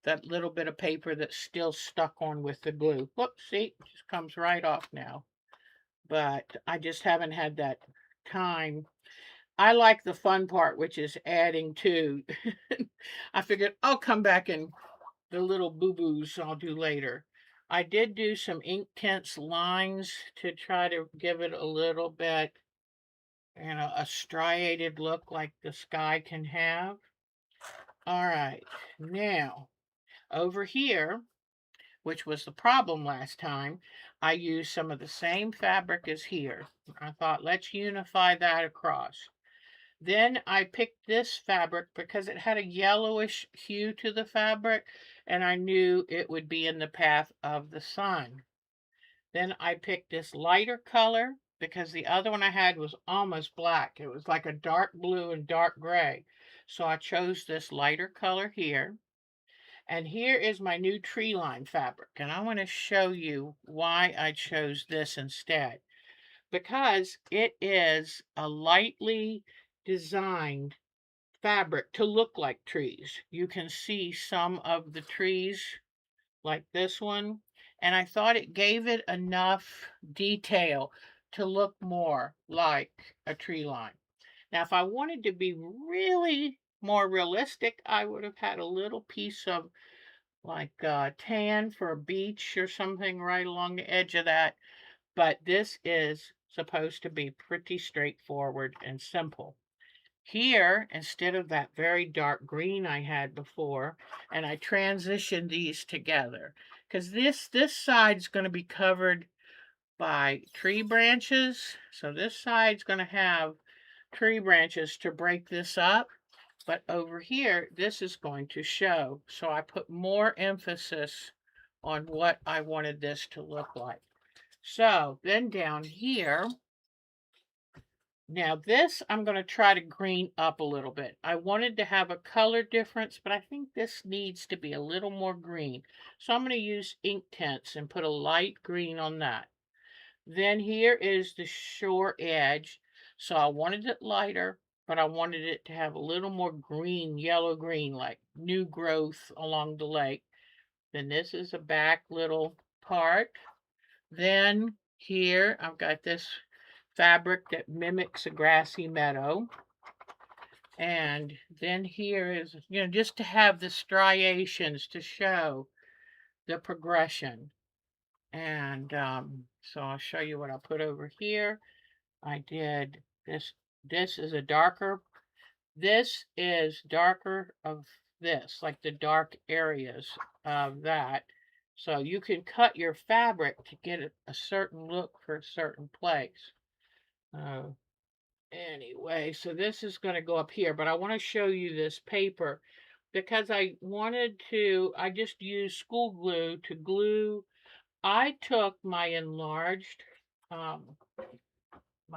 that little bit of paper that's still stuck on with the glue. Whoops, see, it just comes right off now. But I just haven't had that time. I like the fun part, which is adding to. I figured I'll come back and the little boo-boos I'll do later. I did do some ink tense lines to try to give it a little bit, a striated look like the sky can have. All right, now over here, which was the problem last time, I used some of the same fabric as here. I thought, let's unify that across. Then I picked this fabric because it had a yellowish hue to the fabric, and I knew it would be in the path of the sun. Then I picked this lighter color because the other one I had was almost black. It was like a dark blue and dark gray. So I chose this lighter color here. And here is my new tree line fabric. And I want to show you why I chose this instead. Because it is a lightly designed fabric to look like trees. You can see some of the trees like this one. And I thought it gave it enough detail to look more like a tree line. Now, if I wanted to be really more realistic, I would have had a little piece of like tan for a beach or something right along the edge of that. But this is supposed to be pretty straightforward and simple. Here, instead of that very dark green I had before, and I transitioned these together, because this side's going to be covered by tree branches. So this side's going to have tree branches to break this up. But over here, this is going to show. So I put more emphasis on what I wanted this to look like. So then down here, now this I'm going to try to green up a little bit. I wanted to have a color difference, but I think this needs to be a little more green. So I'm going to use ink tints and put a light green on that. Then here is the shore edge. So I wanted it lighter, but I wanted it to have a little more green, yellow green, like new growth along the lake. Then this is a back little part. Then here I've got this fabric that mimics a grassy meadow. And then here is, just to have the striations to show the progression. And so I'll show you what I put over here. I did this. This is a darker. This is darker of this, like the dark areas of that. So you can cut your fabric to get a certain look for a certain place. Anyway, so this is going to go up here, but I want to show you this paper because I just used school glue to glue. I took um, my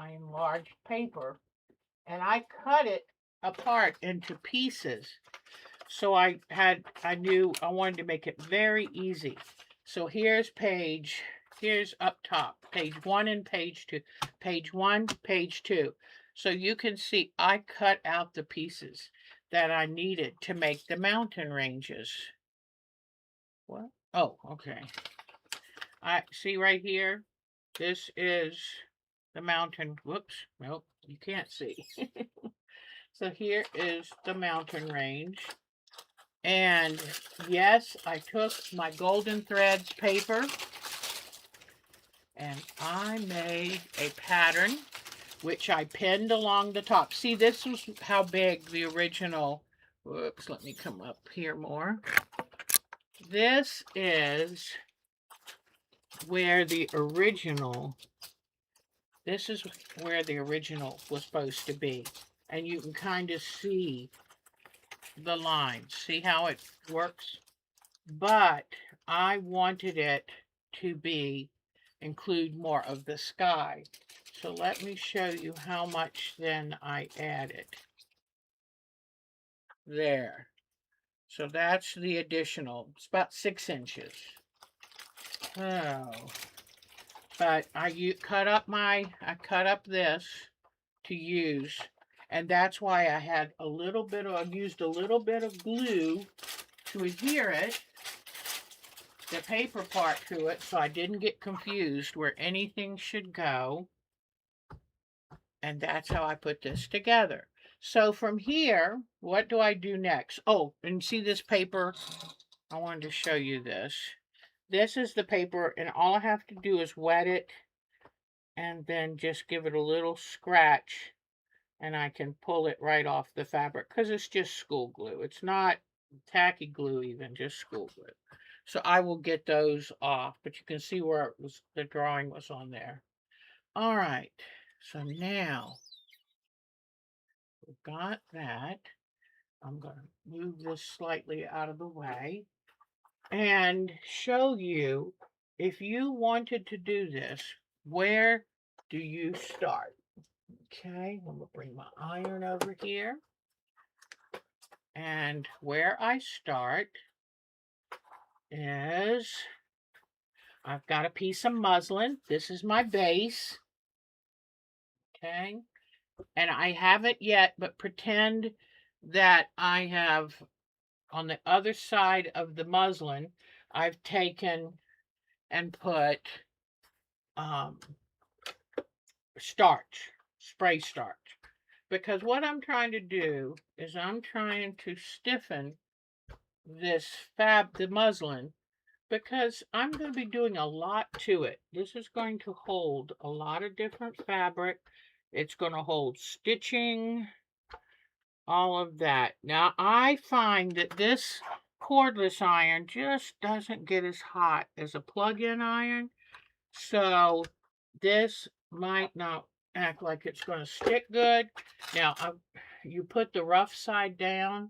enlarged paper and I cut it apart into pieces. So I knew I wanted to make it very easy. So here's up top, page 1 and page 2. Page 1, page 2. So you can see I cut out the pieces that I needed to make the mountain ranges. What? Oh, okay. I see right here. This is the mountain. Whoops. Nope, you can't see. So here is the mountain range. And yes, I took my golden threads paper and I made a pattern which I pinned along the top. See, this was how big the original, whoops, let me come up here more. This is where the original, this is where the original was supposed to be. And you can kind of see the lines. See how it works? But I wanted it to include more of the sky. So let me show you how much then I added. There. So that's the additional. It's about 6 inches. Oh. But I cut up this to use, and that's why I used a little bit of glue to adhere it, the paper part to it, so I didn't get confused where anything should go. And that's how I put this together. So from here, what do I do next? Oh, and see this paper? I wanted to show you this. This is the paper, and all I have to do is wet it and then just give it a little scratch, and I can pull it right off the fabric because it's just school glue. It's not tacky glue even, just school glue. So I will get those off, but you can see where it was, the drawing was on there. All right, so now we've got that. I'm going to move this slightly out of the way and show you, if you wanted to do this, where do you start? Okay, I'm going to bring my iron over here. And where I start is, I've got a piece of muslin. This is my base. Okay, and I haven't yet, but pretend that I have, on the other side of the muslin, I've taken and put starch, spray starch. Because what I'm trying to do is I'm trying to stiffen the muslin, because I'm going to be doing a lot to it. This is going to hold a lot of different fabric. It's going to hold stitching, all of that. Now, I find that this cordless iron just doesn't get as hot as a plug-in iron. So this might not act like it's going to stick good. Now, you put the rough side down,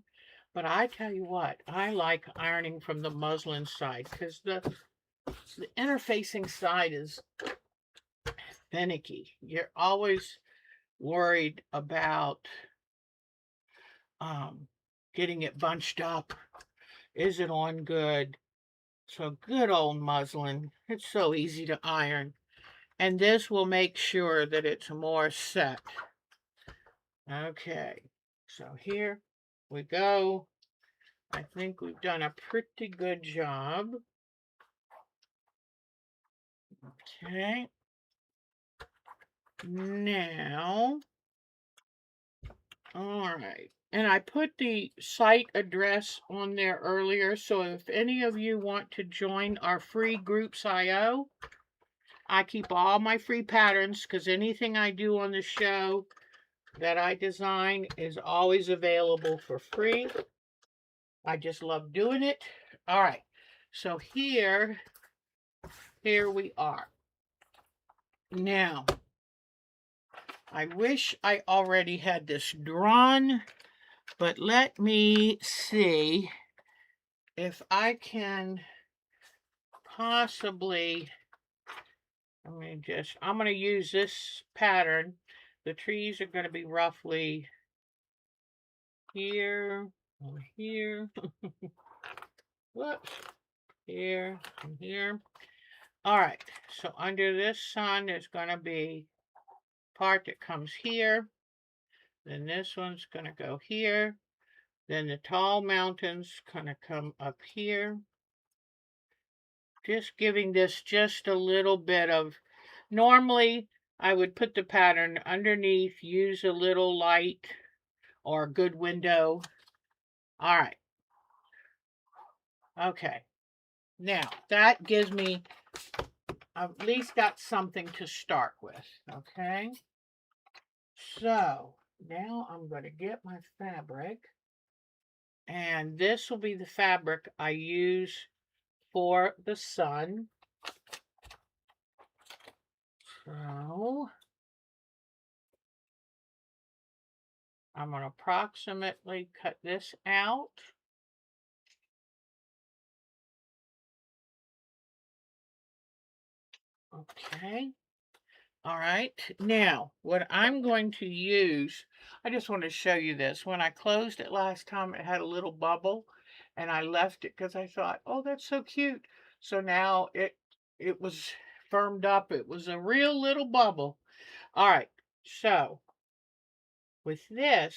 but I tell you what, I like ironing from the muslin side because the interfacing side is finicky. You're always worried about getting it bunched up. Is it on good? So good old muslin. It's so easy to iron. And this will make sure that it's more set. Okay, so here we go. I think we've done a pretty good job. Okay. Now, all right. And I put the site address on there earlier, so if any of you want to join our free groups IO, I keep all my free patterns because anything I do on the show that I design is always available for free. I just love doing it. All right, so here we are. Now, I wish I already had this drawn, but let me see if I can possibly, I'm going to use this pattern. The trees are going to be roughly here, here, whoops, here, and here. All right, so under this sun, there's going to be part that comes here. Then this one's going to go here. Then the tall mountains going to come up here. Just giving this just a little bit of, normally I would put the pattern underneath, use a little light or a good window. All right. Okay. Now, that gives me, I've at least got something to start with. Okay. So, now I'm going to get my fabric. And this will be the fabric I use for the sun. So, I'm going to approximately cut this out. Okay. All right, now what I'm going to use, I just want to show you this. When I closed it last time, it had a little bubble, and I left it because I thought, oh, that's so cute. So now it was firmed up. It was a real little bubble. All right, so with this,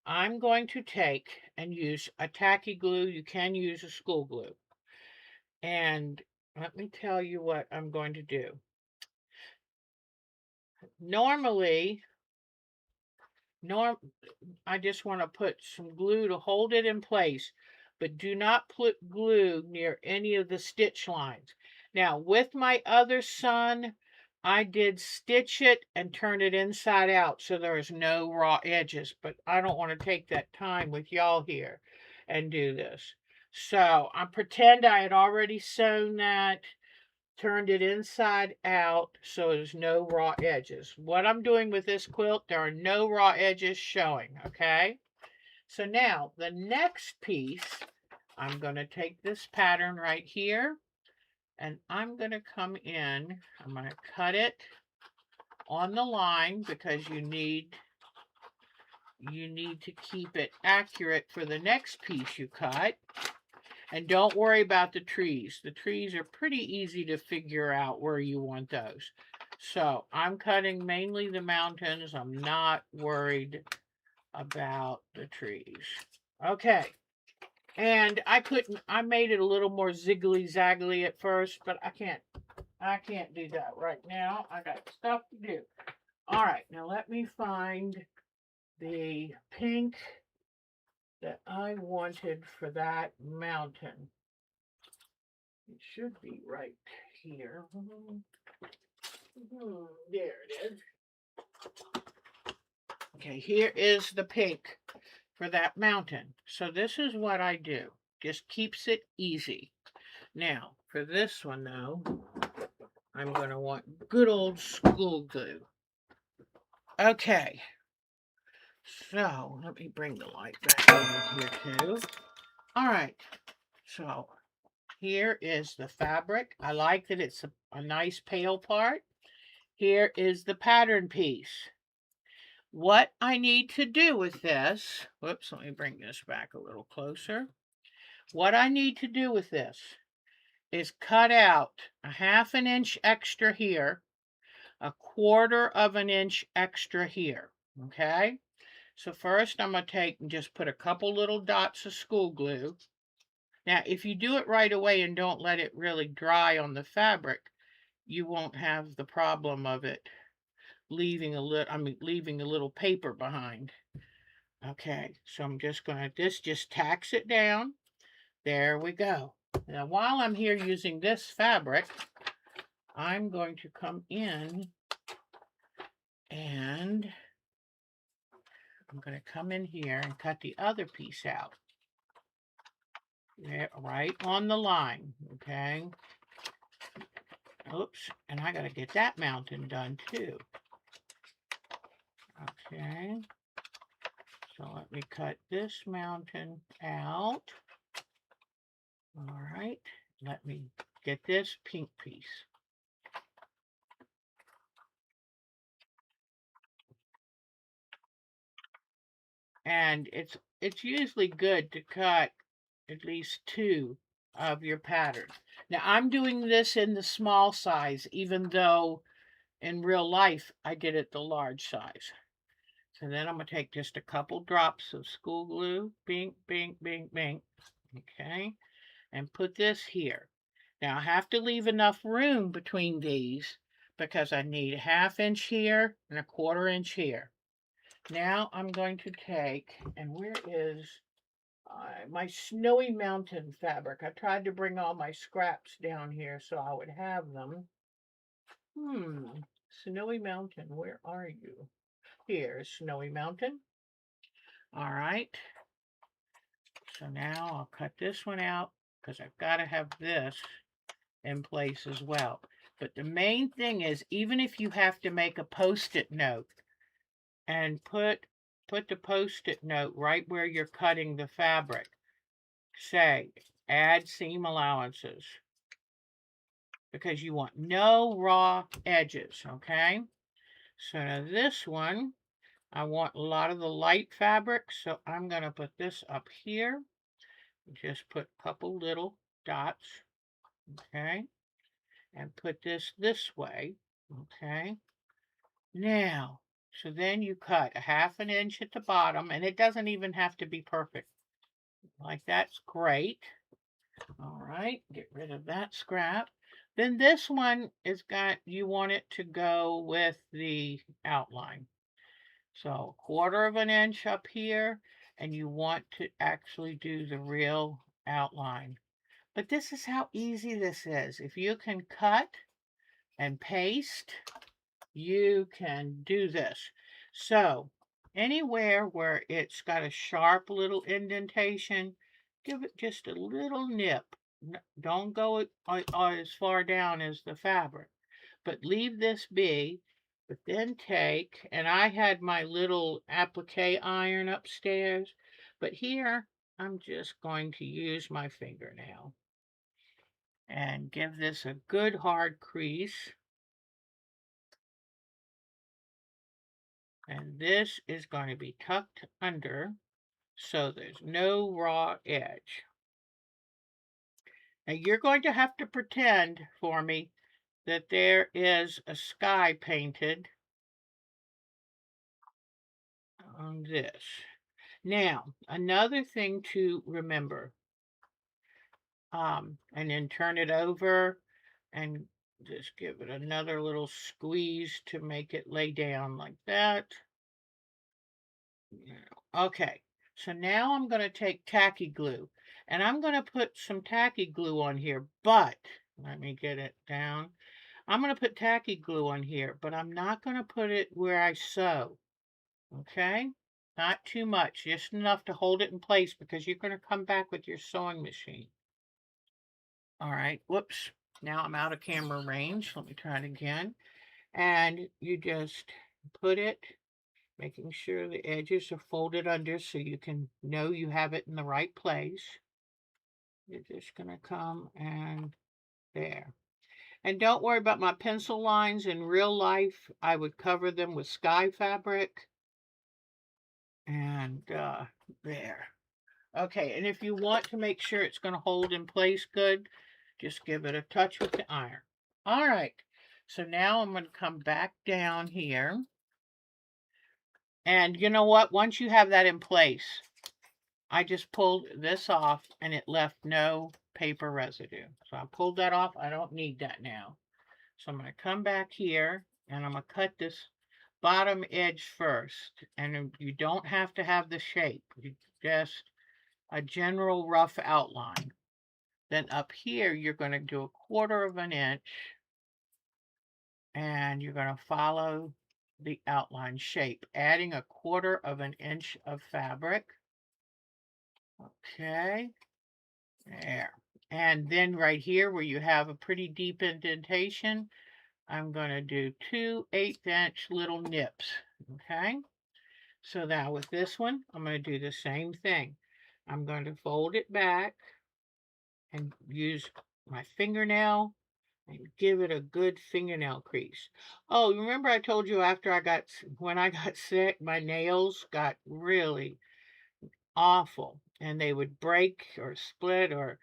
I'm going to take and use a tacky glue. You can use a school glue. And let me tell you what I'm going to do. Normally, norm I just want to put some glue to hold it in place, but do not put glue near any of the stitch lines. Now, with my other son, I did stitch it and turn it inside out so there's no raw edges, but I don't want to take that time with y'all here and do this. So I pretend I had already sewn that, turned it inside out so there's no raw edges. What I'm doing with this quilt, there are no raw edges showing, okay? So now the next piece, I'm going to take this pattern right here and I'm going to come in, I'm going to cut it on the line because you need to keep it accurate for the next piece you cut. And don't worry about the trees. The trees are pretty easy to figure out where you want those. So I'm cutting mainly the mountains. I'm not worried about the trees. Okay. And I made it a little more ziggly zaggly at first, but I can't do that right now. I got stuff to do. All right, now let me find the pink that I wanted for that mountain. It should be right here. There it is. Okay, here is the pink for that mountain. So this is what I do. Just keeps it easy. Now, for this one though, I'm going to want good old school glue. Okay. So, let me bring the light back over here too. All right. So, here is the fabric. I like that it's a nice pale part. Here is the pattern piece. What I need to do with this, whoops, let me bring this back a little closer. What I need to do with this is cut out a 1/2 inch extra here, a 1/4 of an inch extra here, okay? So first I'm going to take and just put a couple little dots of school glue. Now, if you do it right away and don't let it really dry on the fabric, you won't have the problem of it leaving a little paper behind. Okay, so I'm just going to, this just tacks it down. There we go. Now, while I'm here using this fabric, I'm going to come in and I'm going to come in here and cut the other piece out. There, right on the line, okay? Oops, and I got to get that mountain done too. Okay, so let me cut this mountain out. All right, let me get this pink piece. And it's usually good to cut at least 2 of your pattern. Now I'm doing this in the small size, even though in real life I did it the large size. So then I'm going to take just a couple drops of school glue, bink, bink, bink, bink, okay, and put this here. Now I have to leave enough room between these because I need a 1/2 inch here and a 1/4 inch here. Now I'm going to take, and where is my snowy mountain fabric? I tried to bring all my scraps down here so I would have them. Snowy mountain, where are you? Here's snowy mountain. All right. So now I'll cut this one out because I've got to have this in place as well. But the main thing is, even if you have to make a post-it note and put the post-it note right where you're cutting the fabric, say, add seam allowances. because you want no raw edges, okay? So now this one, I want a lot of the light fabric, so I'm going to put this up here. Just put a couple little dots, okay? And put this way, okay? Now, so then you cut a 1/2 inch at the bottom, and it doesn't even have to be perfect. Like that's great. All right, get rid of that scrap. Then this one is got, you want it to go with the outline. So 1/4 of an inch up here, and you want to actually do the real outline. But this is how easy this is. If you can cut and paste, you can do this. So anywhere where it's got a sharp little indentation, give it just a little nip. Don't go as far down as the fabric, but leave this be. But then take, and I had my little applique iron upstairs, but here I'm just going to use my fingernail and give this a good hard crease. And this is going to be tucked under so there's no raw edge. Now you're going to have to pretend for me that there is a sky painted on this. Now, another thing to remember, and then turn it over and just give it another little squeeze to make it lay down like that. Okay, so now I'm going to take tacky glue, and I'm going to put some tacky glue on here, but let me get it down. I'm going to put tacky glue on here, but I'm not going to put it where I sew, okay? Not too much, just enough to hold it in place because you're going to come back with your sewing machine. All right, whoops. Now I'm out of camera range. Let me try it again. And you just put it, making sure the edges are folded under so you can know you have it in the right place. You're just going to come and there. And don't worry about my pencil lines. In real life, I would cover them with sky fabric. And there. Okay, and if you want to make sure it's going to hold in place good, just give it a touch with the iron. All right, so now I'm going to come back down here. And you know what? Once you have that in place, I just pulled this off and it left no paper residue. So I pulled that off. I don't need that now. So I'm going to come back here and I'm going to cut this bottom edge first. And you don't have to have the shape. You just a general rough outline. Then up here, you're going to do 1/4 of an inch and you're going to follow the outline shape, adding 1/4 of an inch of fabric. Okay, there. And then right here where you have a pretty deep indentation, I'm going to do 2 1/8" little nips. Okay, so now with this one, I'm going to do the same thing. I'm going to fold it back and use my fingernail and give it a good fingernail crease. Oh, remember I told you when I got sick, my nails got really awful and they would break or split or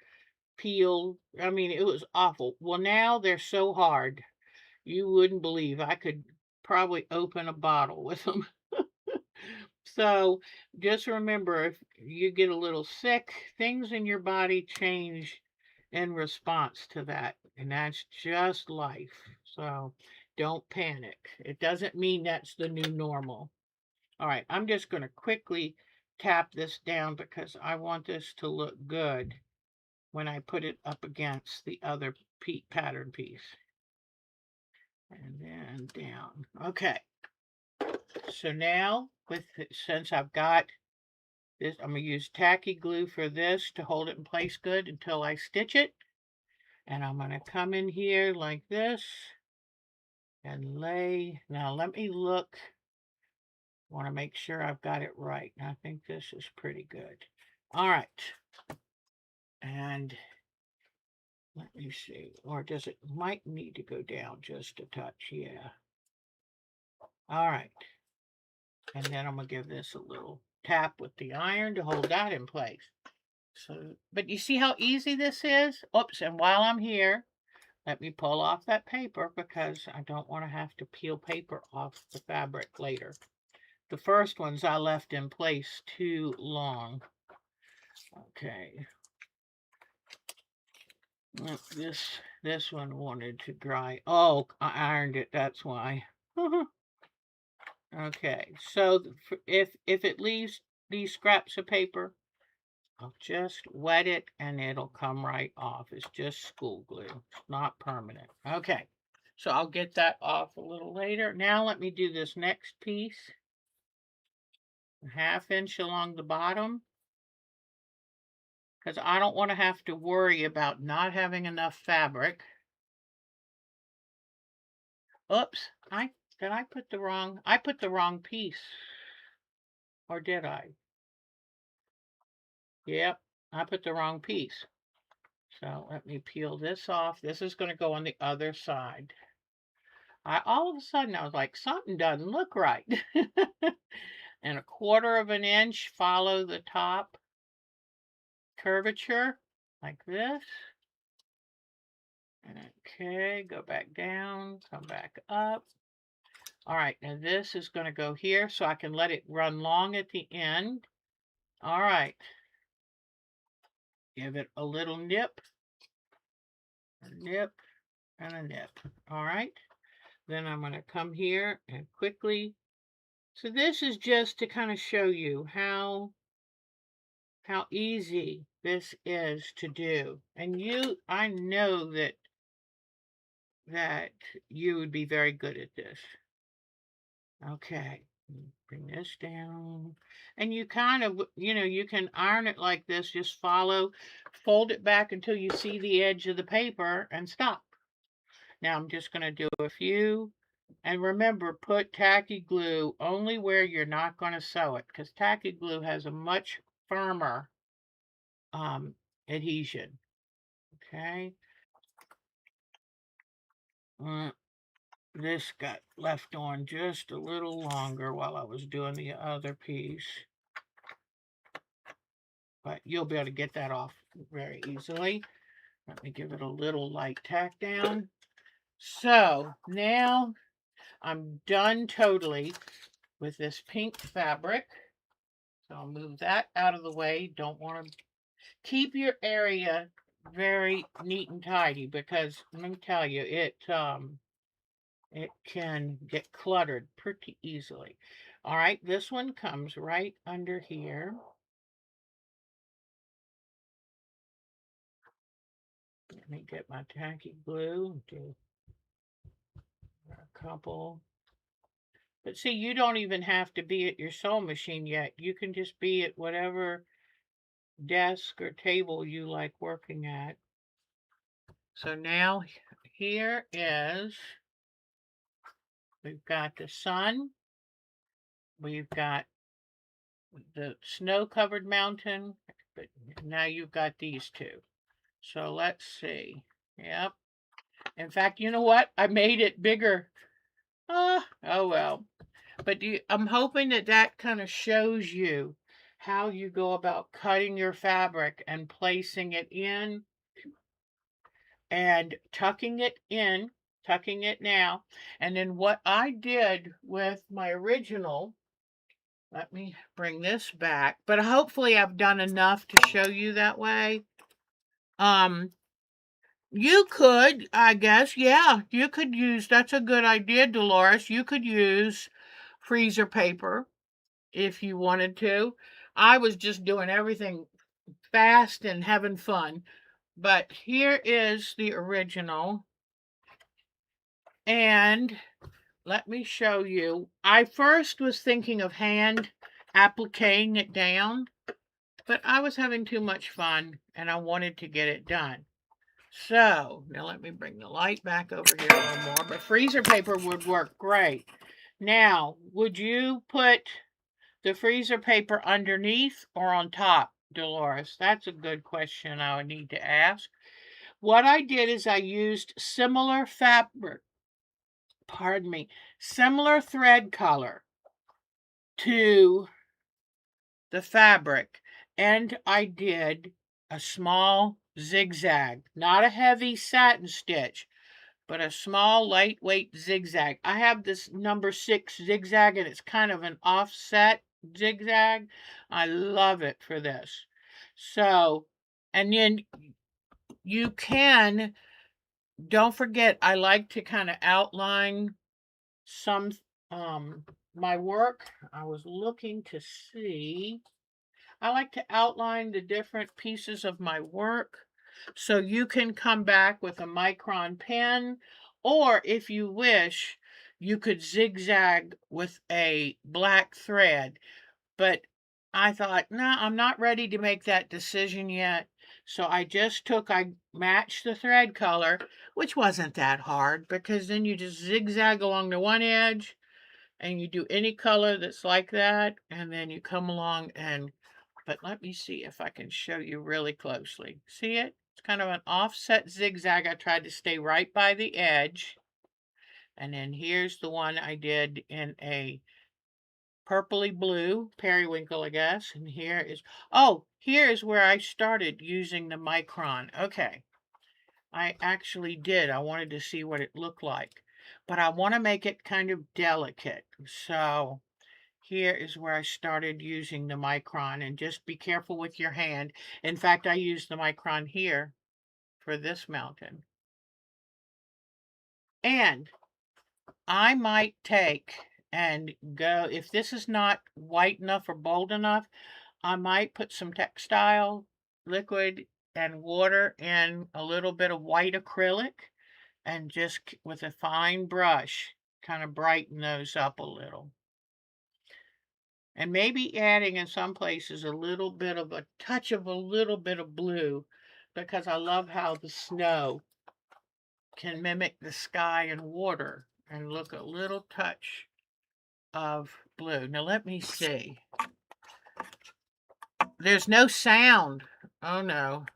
peel. I mean, it was awful. Well, now they're so hard. You wouldn't believe I could probably open a bottle with them. So just remember, if you get a little sick, things in your body change in response to that. And that's just life. So don't panic. It doesn't mean that's the new normal. All right, I'm just going to quickly tap this down because I want this to look good when I put it up against the other pattern piece. And then down. Okay. So now, since I've got this, I'm going to use tacky glue for this to hold it in place good until I stitch it. And I'm going to come in here like this and lay. Now let me look. I want to make sure I've got it right. I think this is pretty good. All right. And Let me see. Or does it might need to go down just a touch? Yeah. All right. And then I'm going to give this a little tap with the iron to hold that in place. So, but you see how easy this is? Oops, and while I'm here, let me pull off that paper because I don't want to have to peel paper off the fabric later. The first ones I left in place too long. Okay. This one wanted to dry. Oh, I ironed it, that's why. Okay, so if it leaves these scraps of paper, I'll just wet it and it'll come right off. It's just school glue. It's not permanent. Okay, so I'll get that off a little later. Now let me do this next piece. 1/2 inch along the bottom. Because I don't want to have to worry about not having enough fabric. Oops, did I put the wrong piece. Or did I? Yep, I put the wrong piece. So let me peel this off. This is going to go on the other side. All of a sudden I was like, something doesn't look right. And 1/4 of an inch, follow the top curvature like this. Okay, go back down, come back up. All right, now this is going to go here so I can let it run long at the end. All right. Give it a little nip, a nip, and a nip. All right. Then I'm going to come here and quickly. So this is just to kind of show you how easy this is to do. And I know that you would be very good at this. Okay. Bring this down. And you kind of, you can iron it like this. Just fold it back until you see the edge of the paper and stop. Now I'm just going to do a few. And remember, put tacky glue only where you're not going to sew it, because tacky glue has a much firmer adhesion. Okay. This got left on just a little longer while I was doing the other piece. But you'll be able to get that off very easily. Let me give it a little light tack down. So now I'm done totally with this pink fabric. So I'll move that out of the way. Don't want to keep your area very neat and tidy, because let me tell you, it can get cluttered pretty easily. All right, this one comes right under here. Let me get my tacky glue. Do a couple. But see, you don't even have to be at your sewing machine yet. You can just be at whatever desk or table you like working at. So now here is, we've got the sun. We've got the snow-covered mountain. But now you've got these two. So let's see. Yep. In fact, you know what? I made it bigger. Oh well. But I'm hoping that kind of shows you how you go about cutting your fabric and placing it in and tucking it now. And then what I did with my original, let me bring this back, but hopefully I've done enough to show you that way. You could, I guess, yeah, you could use, that's a good idea, Dolores. You could use freezer paper if you wanted to. I was just doing everything fast and having fun. But here is the original. And let me show you. I first was thinking of hand appliquing it down, but I was having too much fun and I wanted to get it done. So now let me bring the light back over here a little more, but freezer paper would work great. Now, would you put the freezer paper underneath or on top, Dolores? That's a good question I would need to ask. what I did is I used similar fabric, pardon me, similar thread color to the fabric, and I did a small zigzag, not a heavy satin stitch, but a small lightweight zigzag. I have this number 6 zigzag, and it's kind of an offset zigzag. I love it for this. So, and then you can, don't forget, I like to kind of outline some my work. I was looking to see, I like to outline the different pieces of my work, so you can come back with a micron pen, or if you wish, you could zigzag with a black thread. But I thought, no, I'm not ready to make that decision yet. So I matched the thread color, which wasn't that hard, because then you just zigzag along the one edge and you do any color that's like that, and then you come along and, but let me see if I can show you really closely. See it? It's kind of an offset zigzag. I tried to stay right by the edge. And then here's the one I did in a purpley blue, periwinkle, I guess. And here is, oh, here is where I started using the micron. Okay, I actually did. I wanted to see what it looked like, but I want to make it kind of delicate. So here is where I started using the micron, and just be careful with your hand. In fact, I used the micron here for this mountain. And I might take and go, if this is not white enough or bold enough, I might put some textile liquid and water and a little bit of white acrylic, and just with a fine brush, kind of brighten those up a little. And maybe adding in some places a little bit of a touch of a little bit of blue, because I love how the snow can mimic the sky and water and look a little touch of blue. Now let me see. There's no sound. Oh no.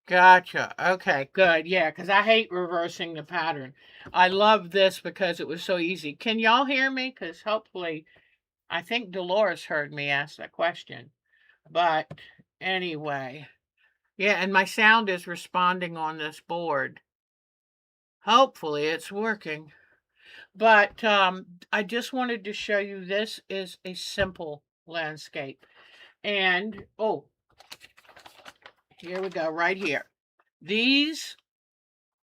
Gotcha. Okay, good. Yeah, because I hate reversing the pattern. I love this because it was so easy. Can y'all hear me? Because hopefully, I think Dolores heard me ask that question. But anyway, yeah, and my sound is responding on this board. Hopefully, it's working. But I just wanted to show you, this is a simple landscape. And, oh, here we go, right here. These,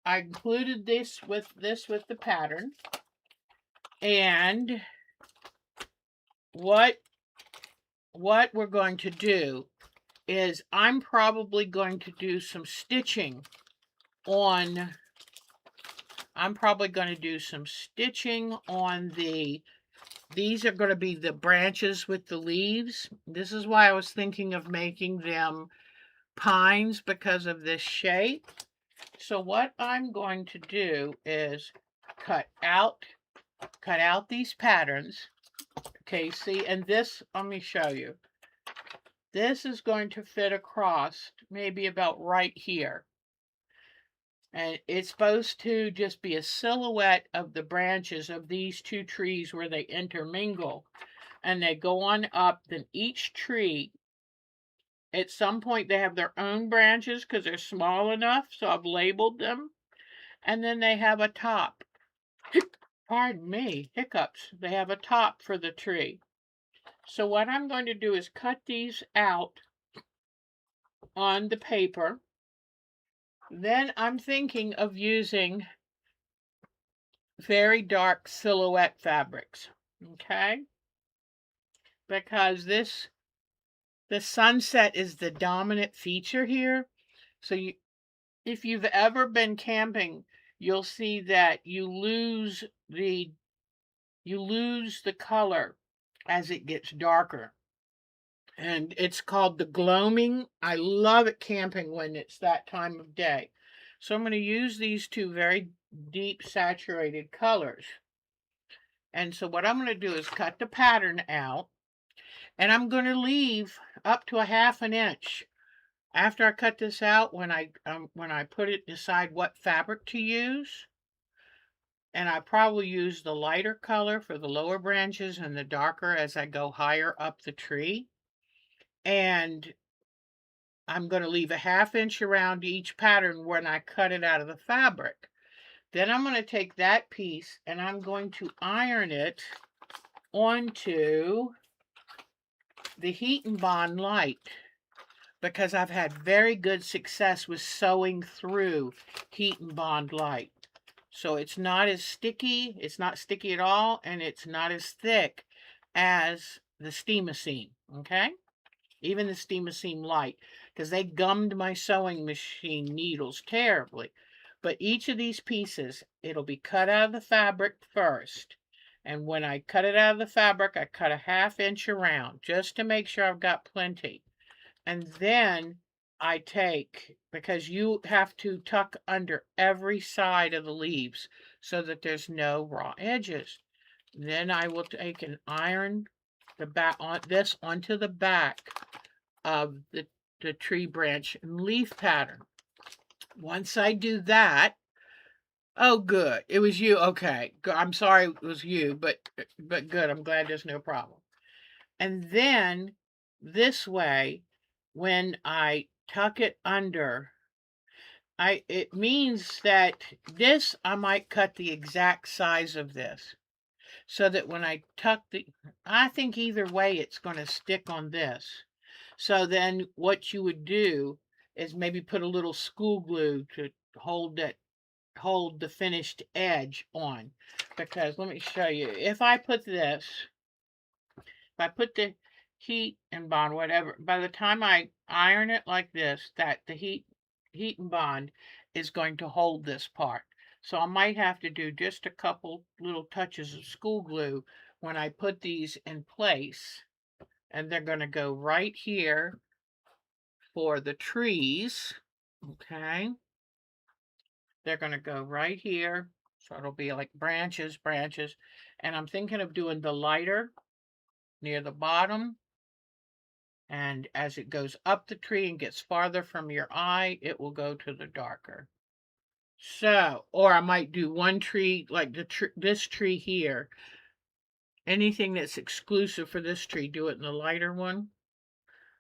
I included this with the pattern. And what we're going to do is, I'm probably going to do some stitching on, these are going to be the branches with the leaves. This is why I was thinking of making them pines, because of this shape. So what I'm going to do is cut out these patterns. Okay, see, and this, let me show you. This is going to fit across maybe about right here. And it's supposed to just be a silhouette of the branches of these two trees where they intermingle. And they go on up, then each tree, at some point they have their own branches because they're small enough, so I've labeled them. And then they have a top. Pardon me, hiccups. They have a top for the tree. So what I'm going to do is cut these out on the paper. Then I'm thinking of using very dark silhouette fabrics, okay? Because the sunset is the dominant feature here. So if you've ever been camping, you'll see that you lose the color as it gets darker. And it's called the gloaming. I love it camping when it's that time of day. So I'm going to use these two very deep saturated colors. And so what I'm going to do is cut the pattern out. And I'm going to leave up to a half an inch. After I cut this out, when I put it, decide what fabric to use, and I probably use the lighter color for the lower branches and the darker as I go higher up the tree. And I'm going to leave a half inch around each pattern when I cut it out of the fabric. Then I'm going to take that piece and I'm going to iron it onto the Heat and Bond light, because I've had very good success with sewing through Heat and Bond light. So it's not as sticky, it's not sticky at all, and it's not as thick as the Steam-A-Seam, okay? Even the Steam-A-Seam light, because they gummed my sewing machine needles terribly. But each of these pieces, it'll be cut out of the fabric first. And when I cut it out of the fabric, I cut a half inch around, just to make sure I've got plenty. And then I take, because you have to tuck under every side of the leaves so that there's no raw edges. Then I will take and iron the back on this onto the back of the tree branch and leaf pattern. Once I do that, oh good, it was you. Okay, I'm sorry it was you, but good. I'm glad there's no problem. And then this way, when I tuck it under, it means that this, I might cut the exact size of this, so that when I tuck I think either way it's going to stick on this. So then what you would do is maybe put a little school glue to hold the finished edge on. Because let me show you, if I put the Heat and Bond, whatever, by the time I iron it like this, that the heat and Bond is going to hold this part. So I might have to do just a couple little touches of school glue when I put these in place. And they're going to go right here for the trees. Okay. They're going to go right here. So it'll be like branches. And I'm thinking of doing the lighter near the bottom. And as it goes up the tree and gets farther from your eye, it will go to the darker. So, or I might do one tree, like this tree here. Anything that's exclusive for this tree, do it in the lighter one.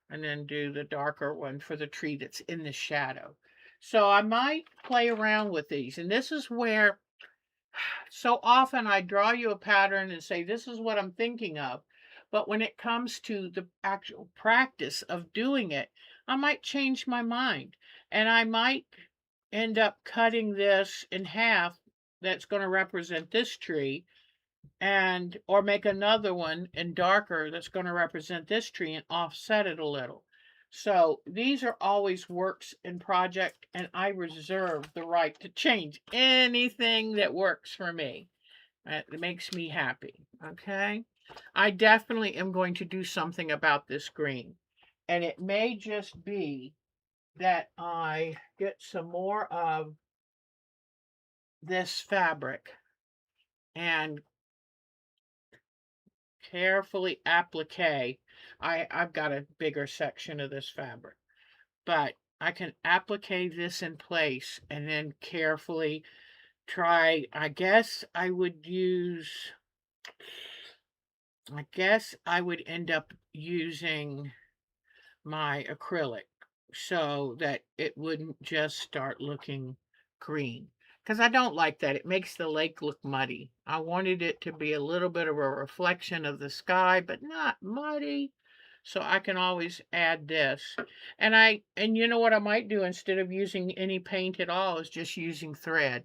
And then do the darker one for the tree that's in the shadow. So I might play around with these. And this is where, so often I draw you a pattern and say, this is what I'm thinking of. But when it comes to the actual practice of doing it, I might change my mind. And I might end up cutting this in half that's going to represent this tree, and or make another one in darker that's going to represent this tree and offset it a little. So these are always works in project, and I reserve the right to change anything that works for me. It makes me happy. Okay. I definitely am going to do something about this green. And it may just be that I get some more of this fabric and carefully applique. I've got a bigger section of this fabric, but I can applique this in place and then carefully try. I guess I would end up using my acrylic so that it wouldn't just start looking green. Because I don't like that. It makes the lake look muddy. I wanted it to be a little bit of a reflection of the sky, but not muddy. So I can always add this. And you know what I might do instead of using any paint at all is just using thread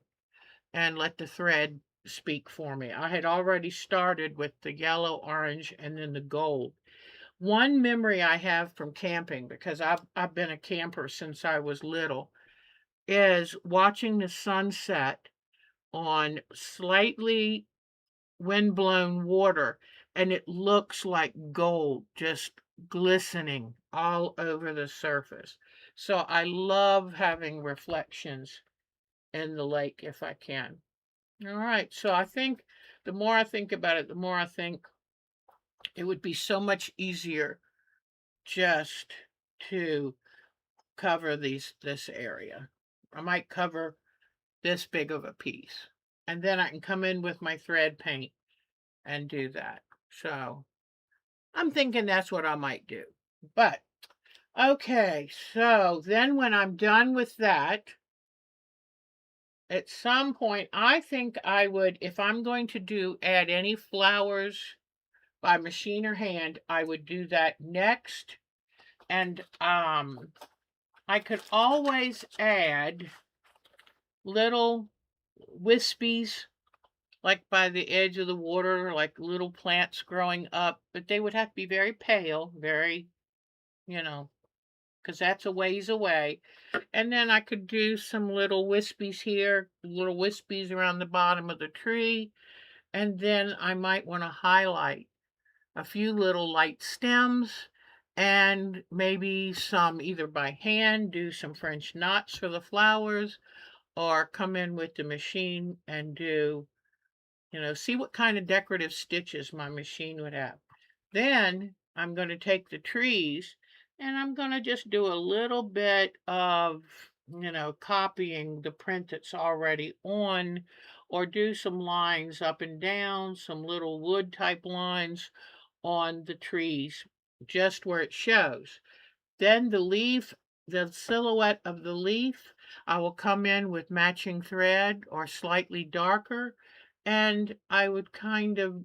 and let the thread speak for me. I had already started with the yellow, orange, and then the gold. One memory I have from camping, because I've been a camper since I was little, is watching the sunset on slightly windblown water, and it looks like gold just glistening all over the surface. So I love having reflections in the lake if I can. All right, so I think the more I think about it, the more I think It would be so much easier just to cover this area. I might cover this big of a piece. And then I can come in with my thread paint and do that. So I'm thinking that's what I might do. But okay, so then when I'm done with that, at some point, I think I would, if I'm going to add any flowers by machine or hand, I would do that next. And I could always add little wispies like by the edge of the water, like little plants growing up, but they would have to be very pale, very, you know, because that's a ways away. And then I could do some little wispies here, little wispies around the bottom of the tree. And then I might want to highlight a few little light stems and maybe some either by hand, do some French knots for the flowers, or come in with the machine and do, see what kind of decorative stitches my machine would have. Then I'm going to take the trees and I'm going to just do a little bit of, copying the print that's already on, or do some lines up and down, some little wood type lines on the trees, just where it shows. Then the silhouette of the leaf, I will come in with matching thread or slightly darker, and I would kind of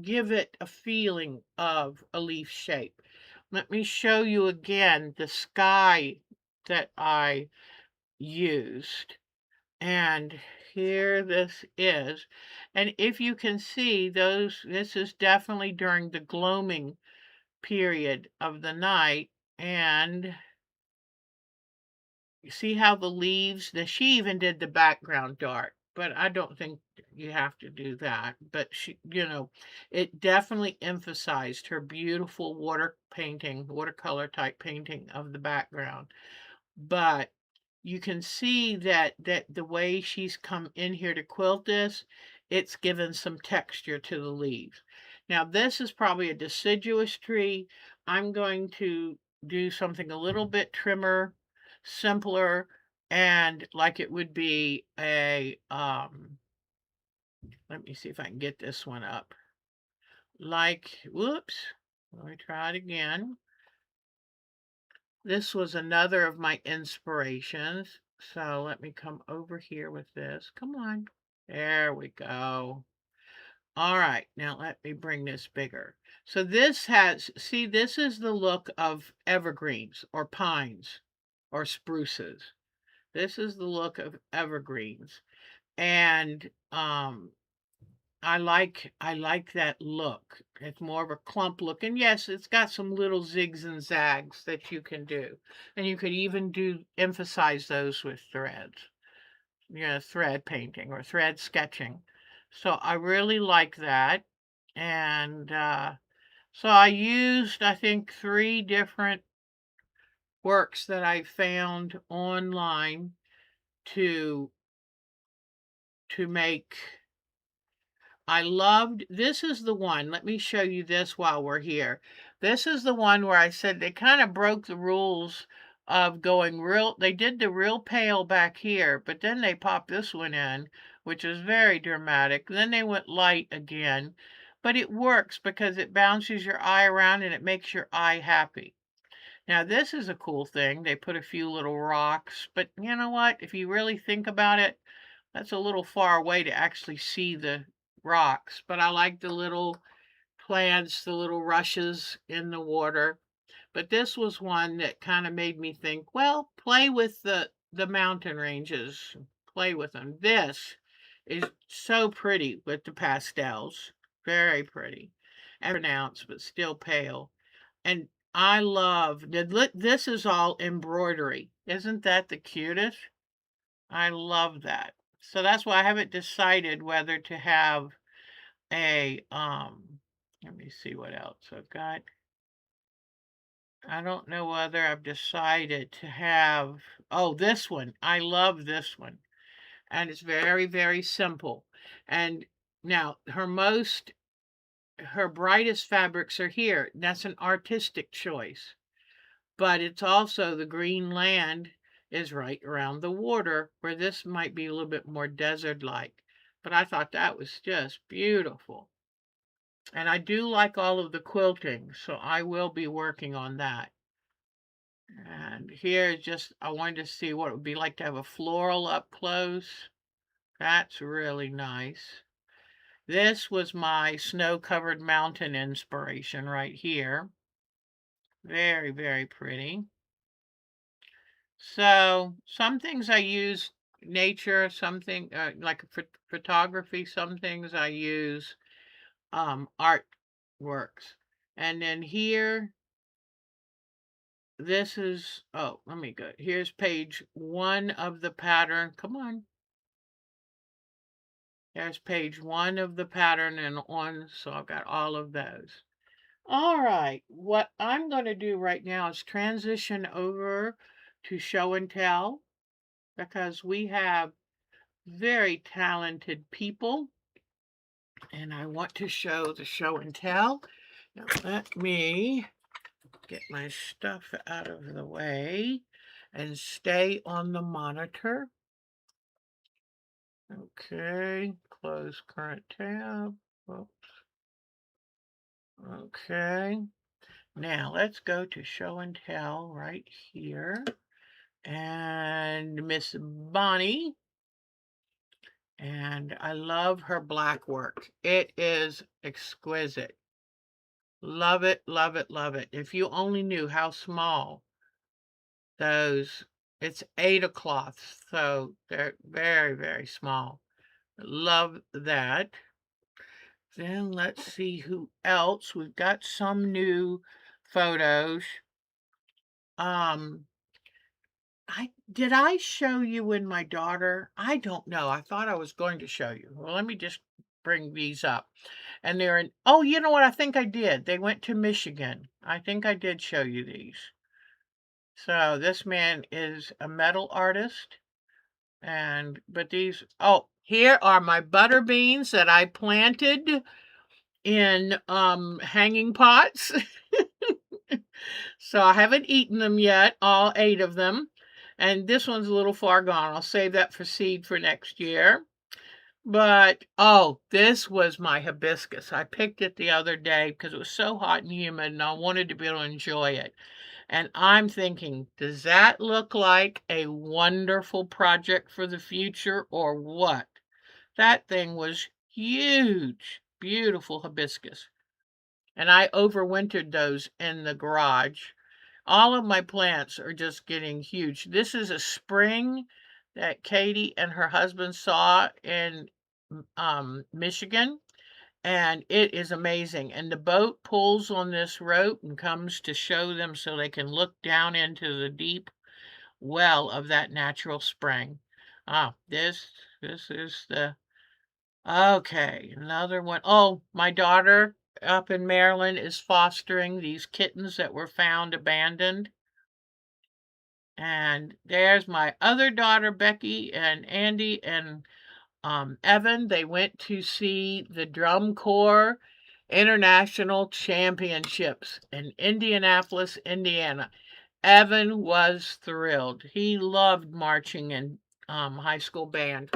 give it a feeling of a leaf shape. Let me show you again the sky that I used. And here this is. And if you can see this is definitely during the gloaming period of the night. And you see how the leaves, she even did the background dark, but I don't think you have to do that. But it definitely emphasized her beautiful watercolor type painting of the background. But you can see that the way she's come in here to quilt this, it's given some texture to the leaves. Now this is probably a deciduous tree. I'm going to do something a little bit trimmer, simpler, and like it would be a, let me see if I can get this one up. Whoops, let me try it again. This was another of my inspirations. So let me come over here with this. Come on. There we go. All right, now let me bring this bigger. So this this is the look of evergreens or pines or spruces. This is the look of evergreens. And I like that look. It's more of a clump look. And yes, it's got some little zigs and zags that you can do. And you could even emphasize those with threads. Thread painting or thread sketching. So I really like that. And so I used, I think, 3 different works that I found online to make. This is the one, let me show you this while we're here. This is the one where I said they kind of broke the rules of they did the real pale back here, but then they popped this one in, which is very dramatic. Then they went light again, but it works because it bounces your eye around and it makes your eye happy. Now this is a cool thing. They put a few little rocks, but you know what? If you really think about it, that's a little far away to actually see the rocks, but I like the little plants, the little rushes in the water. But this was one that kind of made me think, well, play with the mountain ranges, play with them. This is so pretty with the pastels, very pretty, and pronounced but still pale. And I love this is all embroidery. Isn't that the cutest? I love that. So that's why I haven't decided whether to have let me see what else I've got. I don't know whether I've decided to have, oh, this one. I love this one. And it's very, very simple. And now her most her brightest fabrics are here. That's an artistic choice. But it's also the green land is right around the water, where this might be a little bit more desert-like. But I thought that was just beautiful. And I do like all of the quilting, so I will be working on that. And here is just, I wanted to see what it would be like to have a floral up close. That's really nice. This was my snow-covered mountain inspiration right here. Very, very pretty. So some things I use nature, something like photography, some things I use artworks. And then here, this is, oh, let me go. Here's page 1 of the pattern. Come on. There's page 1 of the pattern and on, so I've got all of those. All right, what I'm going to do right now is transition over to show and tell, because we have very talented people and I want to show the show and tell. Now let me get my stuff out of the way and stay on the monitor. Okay, close current tab. Oops. Okay, now let's go to show and tell right here. And Miss Bonnie. And I love her black work. It is exquisite. Love it, love it, love it. If you only knew how small those, it's Ada cloths, so they're very, very small. Love that. Then let's see who else. We've got some new photos. Did I show you when my daughter? I don't know. I thought I was going to show you. Well, let me just bring these up. And they're in, oh, you know what? I think I did. They went to Michigan. I think I did show you these. So this man is a metal artist. But these, oh, here are my butter beans that I planted in hanging pots. So I haven't eaten them yet, all 8 of them. And this one's a little far gone. I'll save that for seed for next year. But, oh, this was my hibiscus. I picked it the other day because it was so hot and humid and I wanted to be able to enjoy it. And I'm thinking, does that look like a wonderful project for the future or what? That thing was huge. Beautiful hibiscus. And I overwintered those in the garage. All of my plants are just getting huge. This is a spring that Katie and her husband saw in Michigan, and it is amazing. And the boat pulls on this rope and comes to show them so they can look down into the deep well of that natural spring. Ah, this is the, okay, another one. Oh, my daughter up in Maryland is fostering these kittens that were found abandoned. And there's my other daughter, Becky, and Andy, and Evan. They went to see the Drum Corps International Championships in Indianapolis, Indiana. Evan was thrilled. He loved marching in high school band.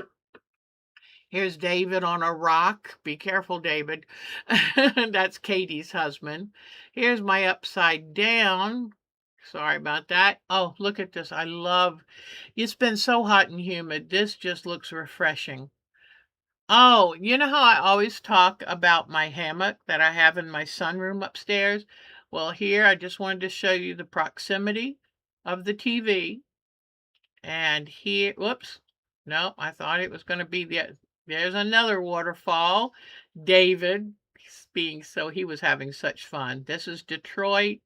Here's David on a rock. Be careful, David. That's Katie's husband. Here's my upside down. Sorry about that. Oh, look at this. I love, it's been so hot and humid. This just looks refreshing. Oh, you know how I always talk about my hammock that I have in my sunroom upstairs? Well, here I just wanted to show you the proximity of the TV. And here, whoops, no, I thought it was going to be there's another waterfall. David being, so he was having such fun. This is Detroit.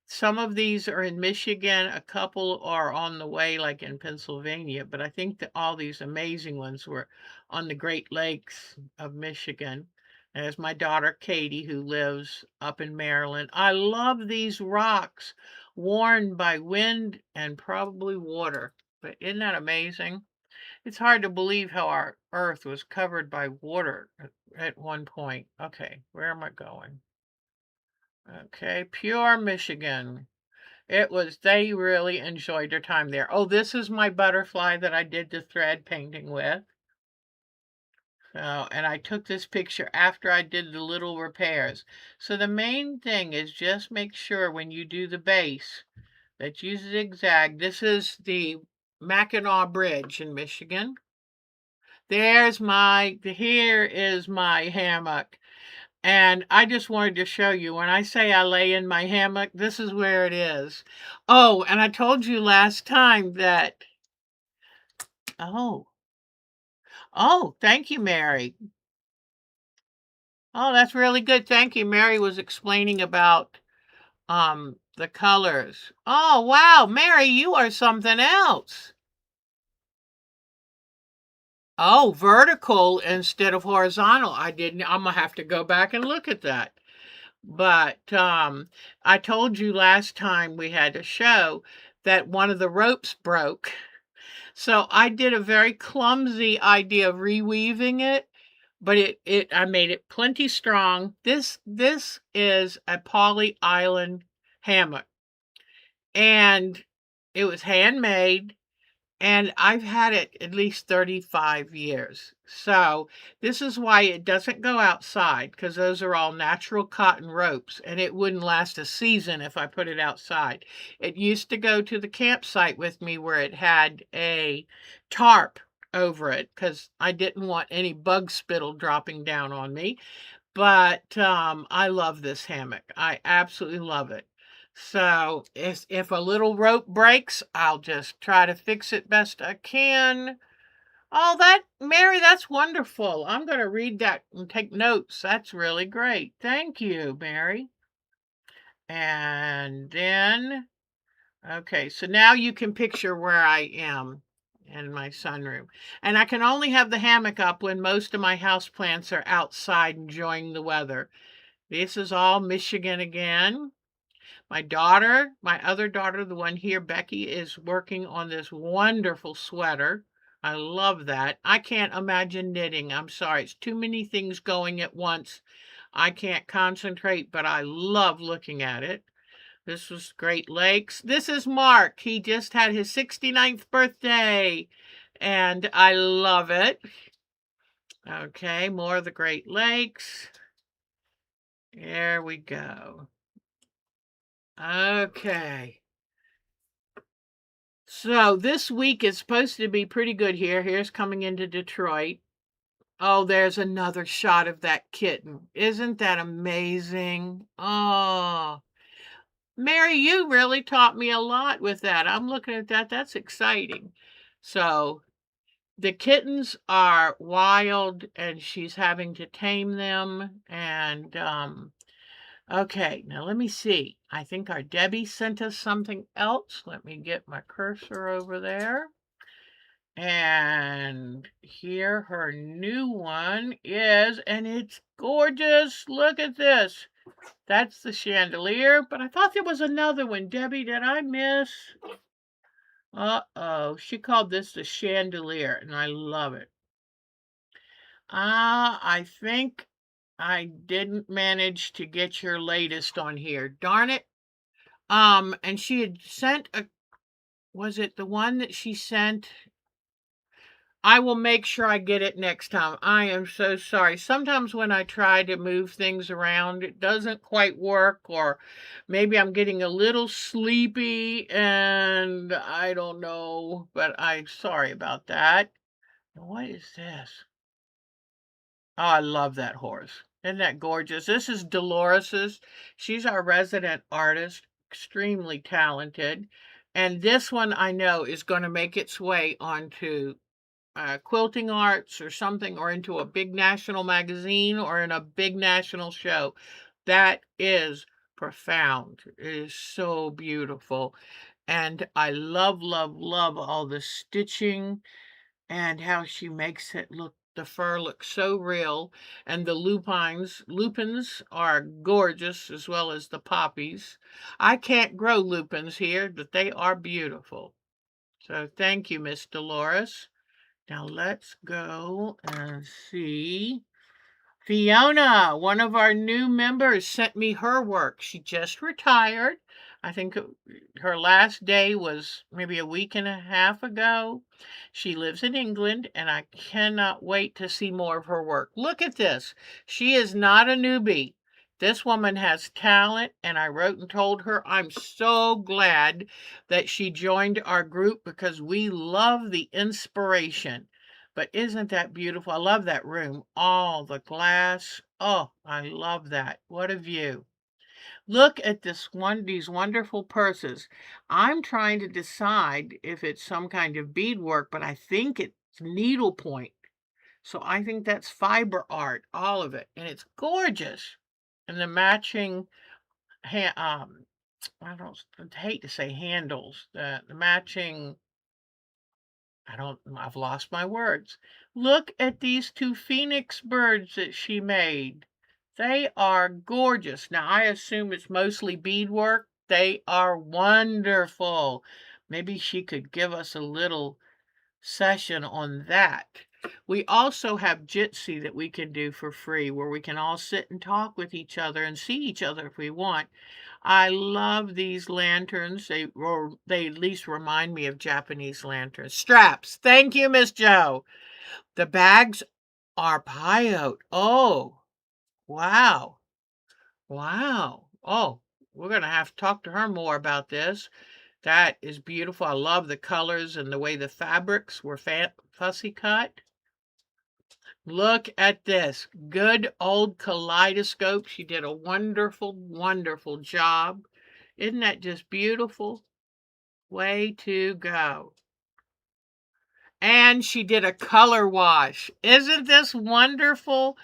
Some of these are in Michigan. A couple are on the way, like in Pennsylvania. But I think that all these amazing ones were on the Great Lakes of Michigan. There's my daughter, Katie, who lives up in Maryland. I love these rocks worn by wind and probably water. But isn't that amazing? It's hard to believe how our earth was covered by water at one point. Okay, where am I going? Okay, Pure, Michigan. They really enjoyed their time there. Oh, this is my butterfly that I did the thread painting with. So, and I took this picture after I did the little repairs. So the main thing is just make sure when you do the base that you zigzag. This is the Mackinac Bridge in Michigan. Here is my hammock. And I just wanted to show you, when I say I lay in my hammock, this is where it is. Oh, and I told you last time that, oh, oh, thank you, Mary. Oh, that's really good. Thank you. Mary was explaining about the colors. Oh, wow, Mary, you are something else. Oh, vertical instead of horizontal. I'm gonna have to go back and look at that. But I told you last time we had a show that one of the ropes broke. So I did a very clumsy idea of reweaving it, but I made it plenty strong. This is a poly island hammock, and it was handmade, and I've had it at least 35 years. So this is why it doesn't go outside, because those are all natural cotton ropes, and it wouldn't last a season if I put it outside. It used to go to the campsite with me where it had a tarp over it, because I didn't want any bug spittle dropping down on me. But I love this hammock. I absolutely love it. So if a little rope breaks, I'll just try to fix it best I can. Oh, Mary, that's wonderful. I'm going to read that and take notes. That's really great. Thank you, Mary. And then, okay, so now you can picture where I am in my sunroom. And I can only have the hammock up when most of my houseplants are outside enjoying the weather. This is all Michigan again. My other daughter, the one here, Becky, is working on this wonderful sweater. I love that. I can't imagine knitting. I'm sorry. It's too many things going at once. I can't concentrate, but I love looking at it. This was Great Lakes. This is Mark. He just had his 69th birthday, and I love it. Okay, more of the Great Lakes. There we go. Okay. So this week is supposed to be pretty good here. Here's coming into Detroit. Oh, there's another shot of that kitten. Isn't that amazing? Oh, Mary, you really taught me a lot with that. I'm looking at that. That's exciting. So the kittens are wild, and she's having to tame them. And okay, now let me see. I think our Debbie sent us something else. Let me get my cursor over there. And here her new one is, and it's gorgeous. Look at this. That's the chandelier, but I thought there was another one. Debbie, did I miss? Uh-oh, she called this the chandelier, and I love it. I think I didn't manage to get your latest on here. Darn it. And she had sent was it the one that she sent? I will make sure I get it next time. I am so sorry. Sometimes when I try to move things around, it doesn't quite work, or maybe I'm getting a little sleepy and I don't know, but I'm sorry about that. What is this? Oh, I love that horse. Isn't that gorgeous? This is Dolores's. She's our resident artist, extremely talented. And this one I know is going to make its way onto Quilting Arts or something, or into a big national magazine or in a big national show. That is profound. It is so beautiful. And I love, love, love all the stitching and how she makes the fur look so real. And the lupins are gorgeous, as well as the poppies. I can't grow lupins here, but they are beautiful. So thank you, Miss Dolores. Now let's go and see. Fiona, one of our new members, sent me her work. She just retired. I think her last day was maybe a week and a half ago. She lives in England, and I cannot wait to see more of her work. Look at this. She is not a newbie. This woman has talent, and I wrote and told her I'm so glad that she joined our group because we love the inspiration. But isn't that beautiful? I love that room. All the glass. Oh, I love that. What a view. Look at these wonderful purses. I'm trying to decide if it's some kind of beadwork, but I think it's needlepoint. So I think that's fiber art, all of it. And it's gorgeous. And the matching I hate to say handles, the matching I've lost my words. Look at these two phoenix birds that she made. They are gorgeous. Now, I assume it's mostly beadwork. They are wonderful. Maybe she could give us a little session on that. We also have Jitsi that we can do for free where we can all sit and talk with each other and see each other if we want. I love these lanterns. They at least remind me of Japanese lanterns. Straps. Thank you, Miss Joe. The bags are pyote. Oh, wow. Wow. Oh, we're going to have to talk to her more about this. That is beautiful. I love the colors and the way the fabrics were fussy cut. Look at this. Good old kaleidoscope. She did a wonderful, wonderful job. Isn't that just beautiful? Way to go. And she did a color wash. Isn't this wonderful?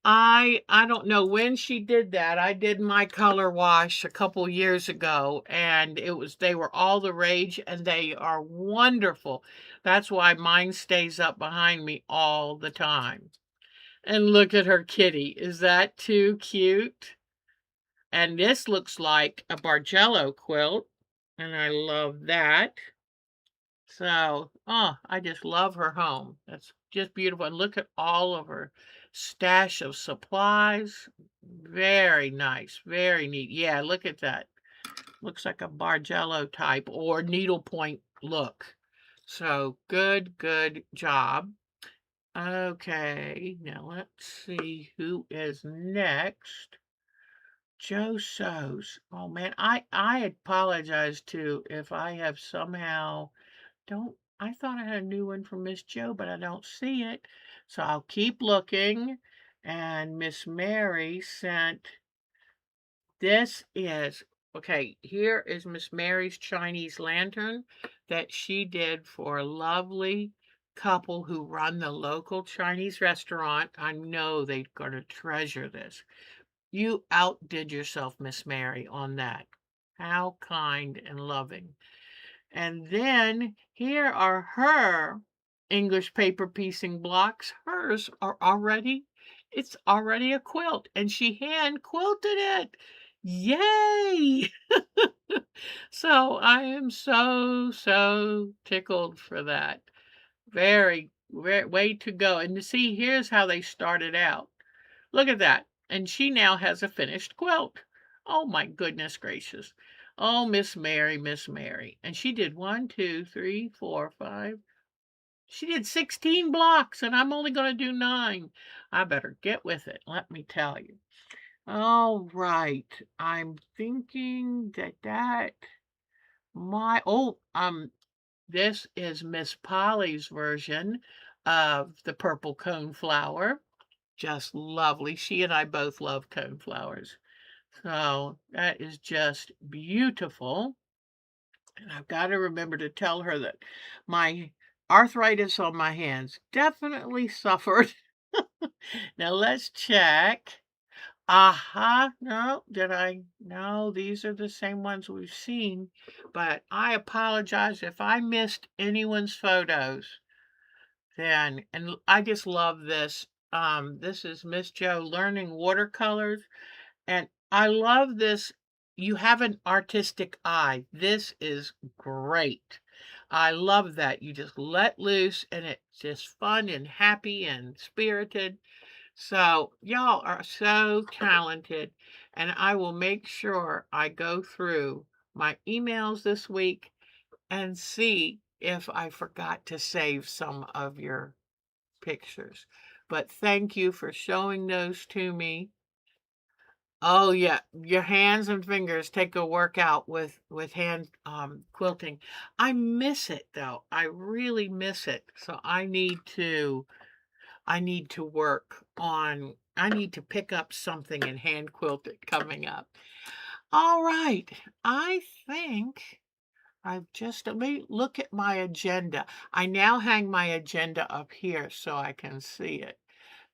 I don't know when she did that. I did my color wash a couple years ago, and they were all the rage, and they are wonderful. That's why mine stays up behind me all the time. And look at her kitty. Is that too cute? And this looks like a Bargello quilt, and I love that. So, oh, I just love her home. That's just beautiful. And look at all of her stash of supplies. Very nice, very neat. Yeah, look at that. Looks like a Bargello type or needlepoint look. So, good job. Okay, now let's see who is next. Joe Sows. Oh man, I apologize too if I have somehow don't I thought I had a new one from Miss Joe, but I don't see it. So I'll keep looking. And Miss Mary sent this is okay, here is Miss Mary's Chinese lantern that she did for a lovely couple who run the local Chinese restaurant. I know they're going to treasure this. You outdid yourself, Miss Mary, on that. How kind and loving. And then here are her English paper piecing blocks. Hers are already, it's already a quilt, and she hand quilted it. Yay! So I am so tickled for that. Very way to go. And to see, here's how they started out. Look at that. And she now has a finished quilt. Oh my goodness gracious. Oh, Miss Mary, Miss Mary. And she did 1, 2, 3, 4, 5. She did 16 blocks, and I'm only going to do 9. I better get with it, let me tell you. All right. I'm thinking this is Miss Polly's version of the purple cone flower. Just lovely. She and I both love coneflowers. So that is just beautiful. And I've got to remember to tell her that my arthritis on my hands definitely suffered. Now let's check. Aha, no, no, these are the same ones we've seen, but I apologize if I missed anyone's photos. And I just love this. This is Miss Joe learning watercolors, and I love this. You have an artistic eye. This is great. I love that. You just let loose and it's just fun and happy and spirited. So y'all are so talented, and I will make sure I go through my emails this week and see if I forgot to save some of your pictures. But thank you for showing those to me. Oh yeah, your hands and fingers take a workout with hand quilting. I miss it though. I really miss it. So I need to work on I need to pick up something and hand quilt it coming up. All right. I think I've just let me look at my agenda. I now hang my agenda up here so I can see it.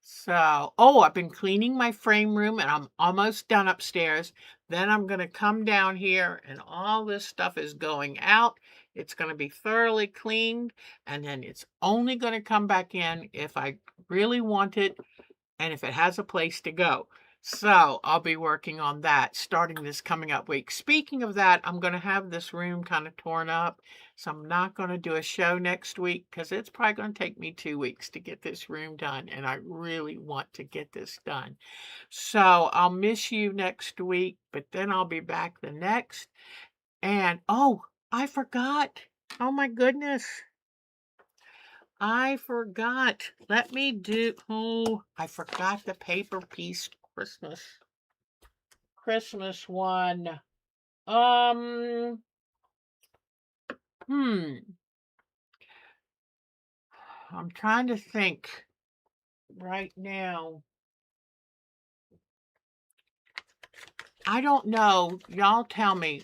So, oh, I've been cleaning my frame room and I'm almost done upstairs. Then I'm going to come down here and all this stuff is going out. It's going to be thoroughly cleaned and then it's only going to come back in if I really want it and if it has a place to go. So I'll be working on that starting this coming up week. Speaking of that, I'm going to have this room kind of torn up. So I'm not going to do a show next week because it's probably going to take me 2 weeks to get this room done. And I really want to get this done. So I'll miss you next week, but then I'll be back the next. And oh, I forgot. Oh my goodness. I forgot. Let me do, oh, I forgot the paper piece Christmas one. Um, hmm. I'm trying to think right now. I don't know. Y'all tell me.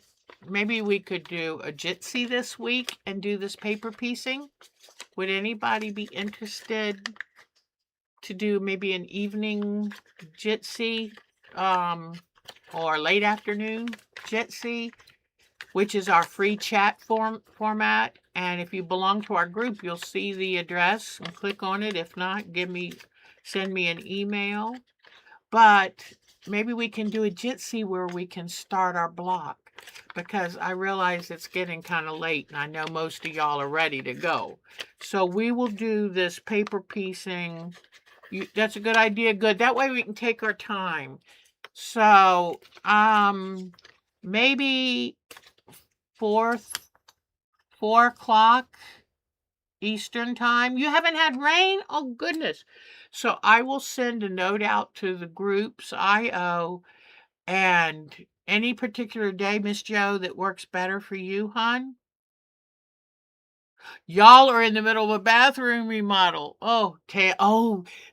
Maybe we could do a Jitsi this week and do this paper piecing. Would anybody be interested to do maybe an evening Jitsi or late afternoon Jitsi, which is our free chat format. And if you belong to our group, you'll see the address and click on it. If not, send me an email. But maybe we can do a Jitsi where we can start our block because I realize it's getting kind of late and I know most of y'all are ready to go. So we will do this paper piecing. That's a good idea. Good. That way we can take our time. So, maybe 4 o'clock Eastern time. You haven't had rain? Oh goodness. So I will send a note out to the groups IO and any particular day, Miss Joe, that works better for you, hon. Y'all are in the middle of a bathroom remodel. Oh,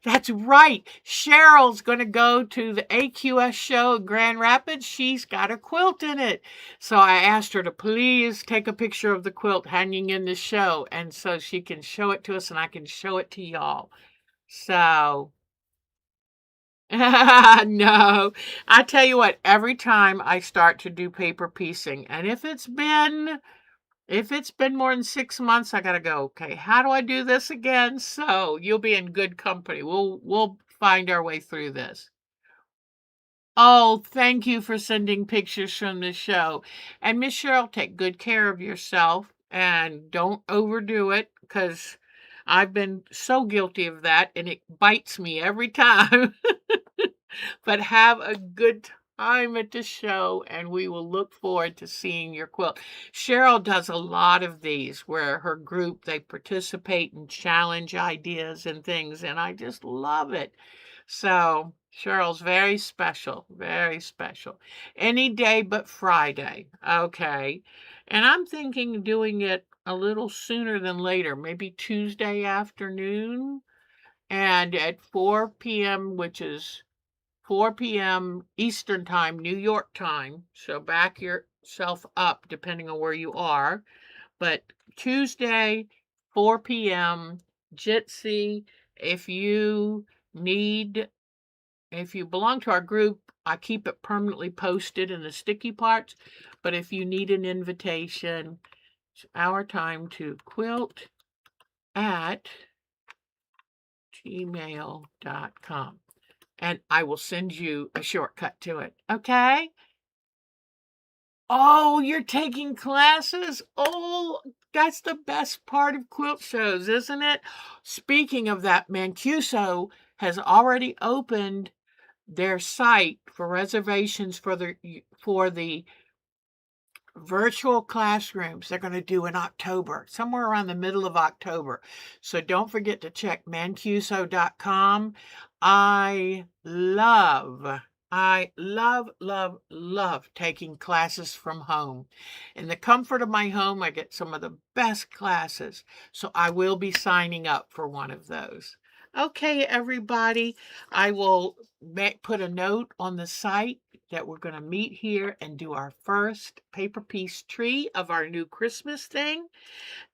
that's right. Cheryl's going to go to the AQS show in Grand Rapids. She's got a quilt in it. So I asked her to please take a picture of the quilt hanging in the show. And so she can show it to us and I can show it to y'all. So, no, I tell you what, every time I start to do paper piecing, and if it's been more than 6 months, I gotta go, okay, how do I do this again? So you'll be in good company. We'll find our way through this. Oh, thank you for sending pictures from the show. And Miss Cheryl, take good care of yourself and don't overdo it because I've been so guilty of that and it bites me every time. But have a good time at the show, and we will look forward to seeing your quilt. Cheryl does a lot of these where her group, they participate and challenge ideas and things, and I just love it. So Cheryl's very special, very special. Any day but Friday. Okay. And I'm thinking of doing it a little sooner than later, maybe Tuesday afternoon and at 4 p.m., which is 4 p.m. Eastern Time, New York time. So back yourself up depending on where you are. But Tuesday, 4 p.m., Jitsi. If you need, if you belong to our group, I keep it permanently posted in the sticky parts. But if you need an invitation, it's our time to quilt at gmail.com. And I will send you a shortcut to it. Okay? Oh, you're taking classes? Oh, that's the best part of quilt shows, isn't it? Speaking of that, Mancuso has already opened their site for reservations for the virtual classrooms they're going to do in October, somewhere around the middle of October. So don't forget to check mancuso.com. I love taking classes from home. In the comfort of my home, I get some of the best classes. So I will be signing up for one of those. Okay, everybody, I will put a note on the site that we're going to meet here and do our first paper piece tree of our new Christmas thing.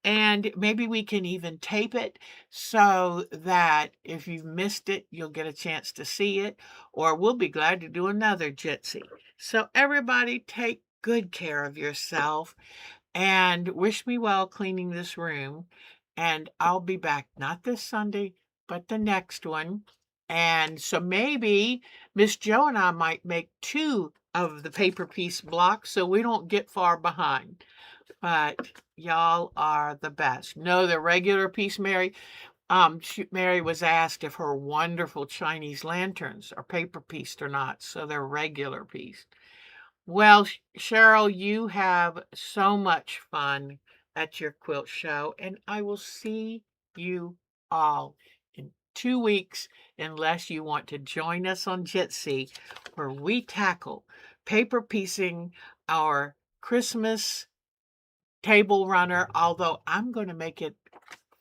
And maybe we can even tape it so that if you've missed it, you'll get a chance to see it, or we'll be glad to do another Jitsi. So everybody take good care of yourself and wish me well cleaning this room. And I'll be back not this Sunday, but the next one. And so maybe Miss Joe and I might make 2 of the paper piece blocks so we don't get far behind. But y'all are the best. No, the regular piece, Mary. Mary was asked if her wonderful Chinese lanterns are paper pieced or not, so they're regular piece. Well, Cheryl, you have so much fun at your quilt show, and I will see you all in 2 weeks, unless you want to join us on Jitsi, where we tackle paper piecing our Christmas table runner, although I'm going to make it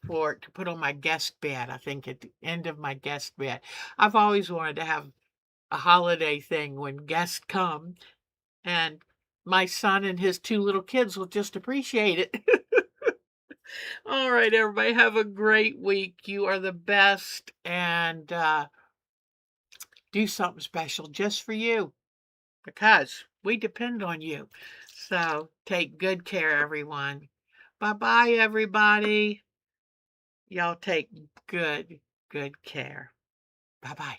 to put on my guest bed, I think at the end of my guest bed. I've always wanted to have a holiday thing when guests come, and my son and his 2 little kids will just appreciate it. All right, everybody, have a great week. You are the best, and do something special just for you because we depend on you. So take good care, everyone. Bye-bye, everybody. Y'all take good care. Bye-bye.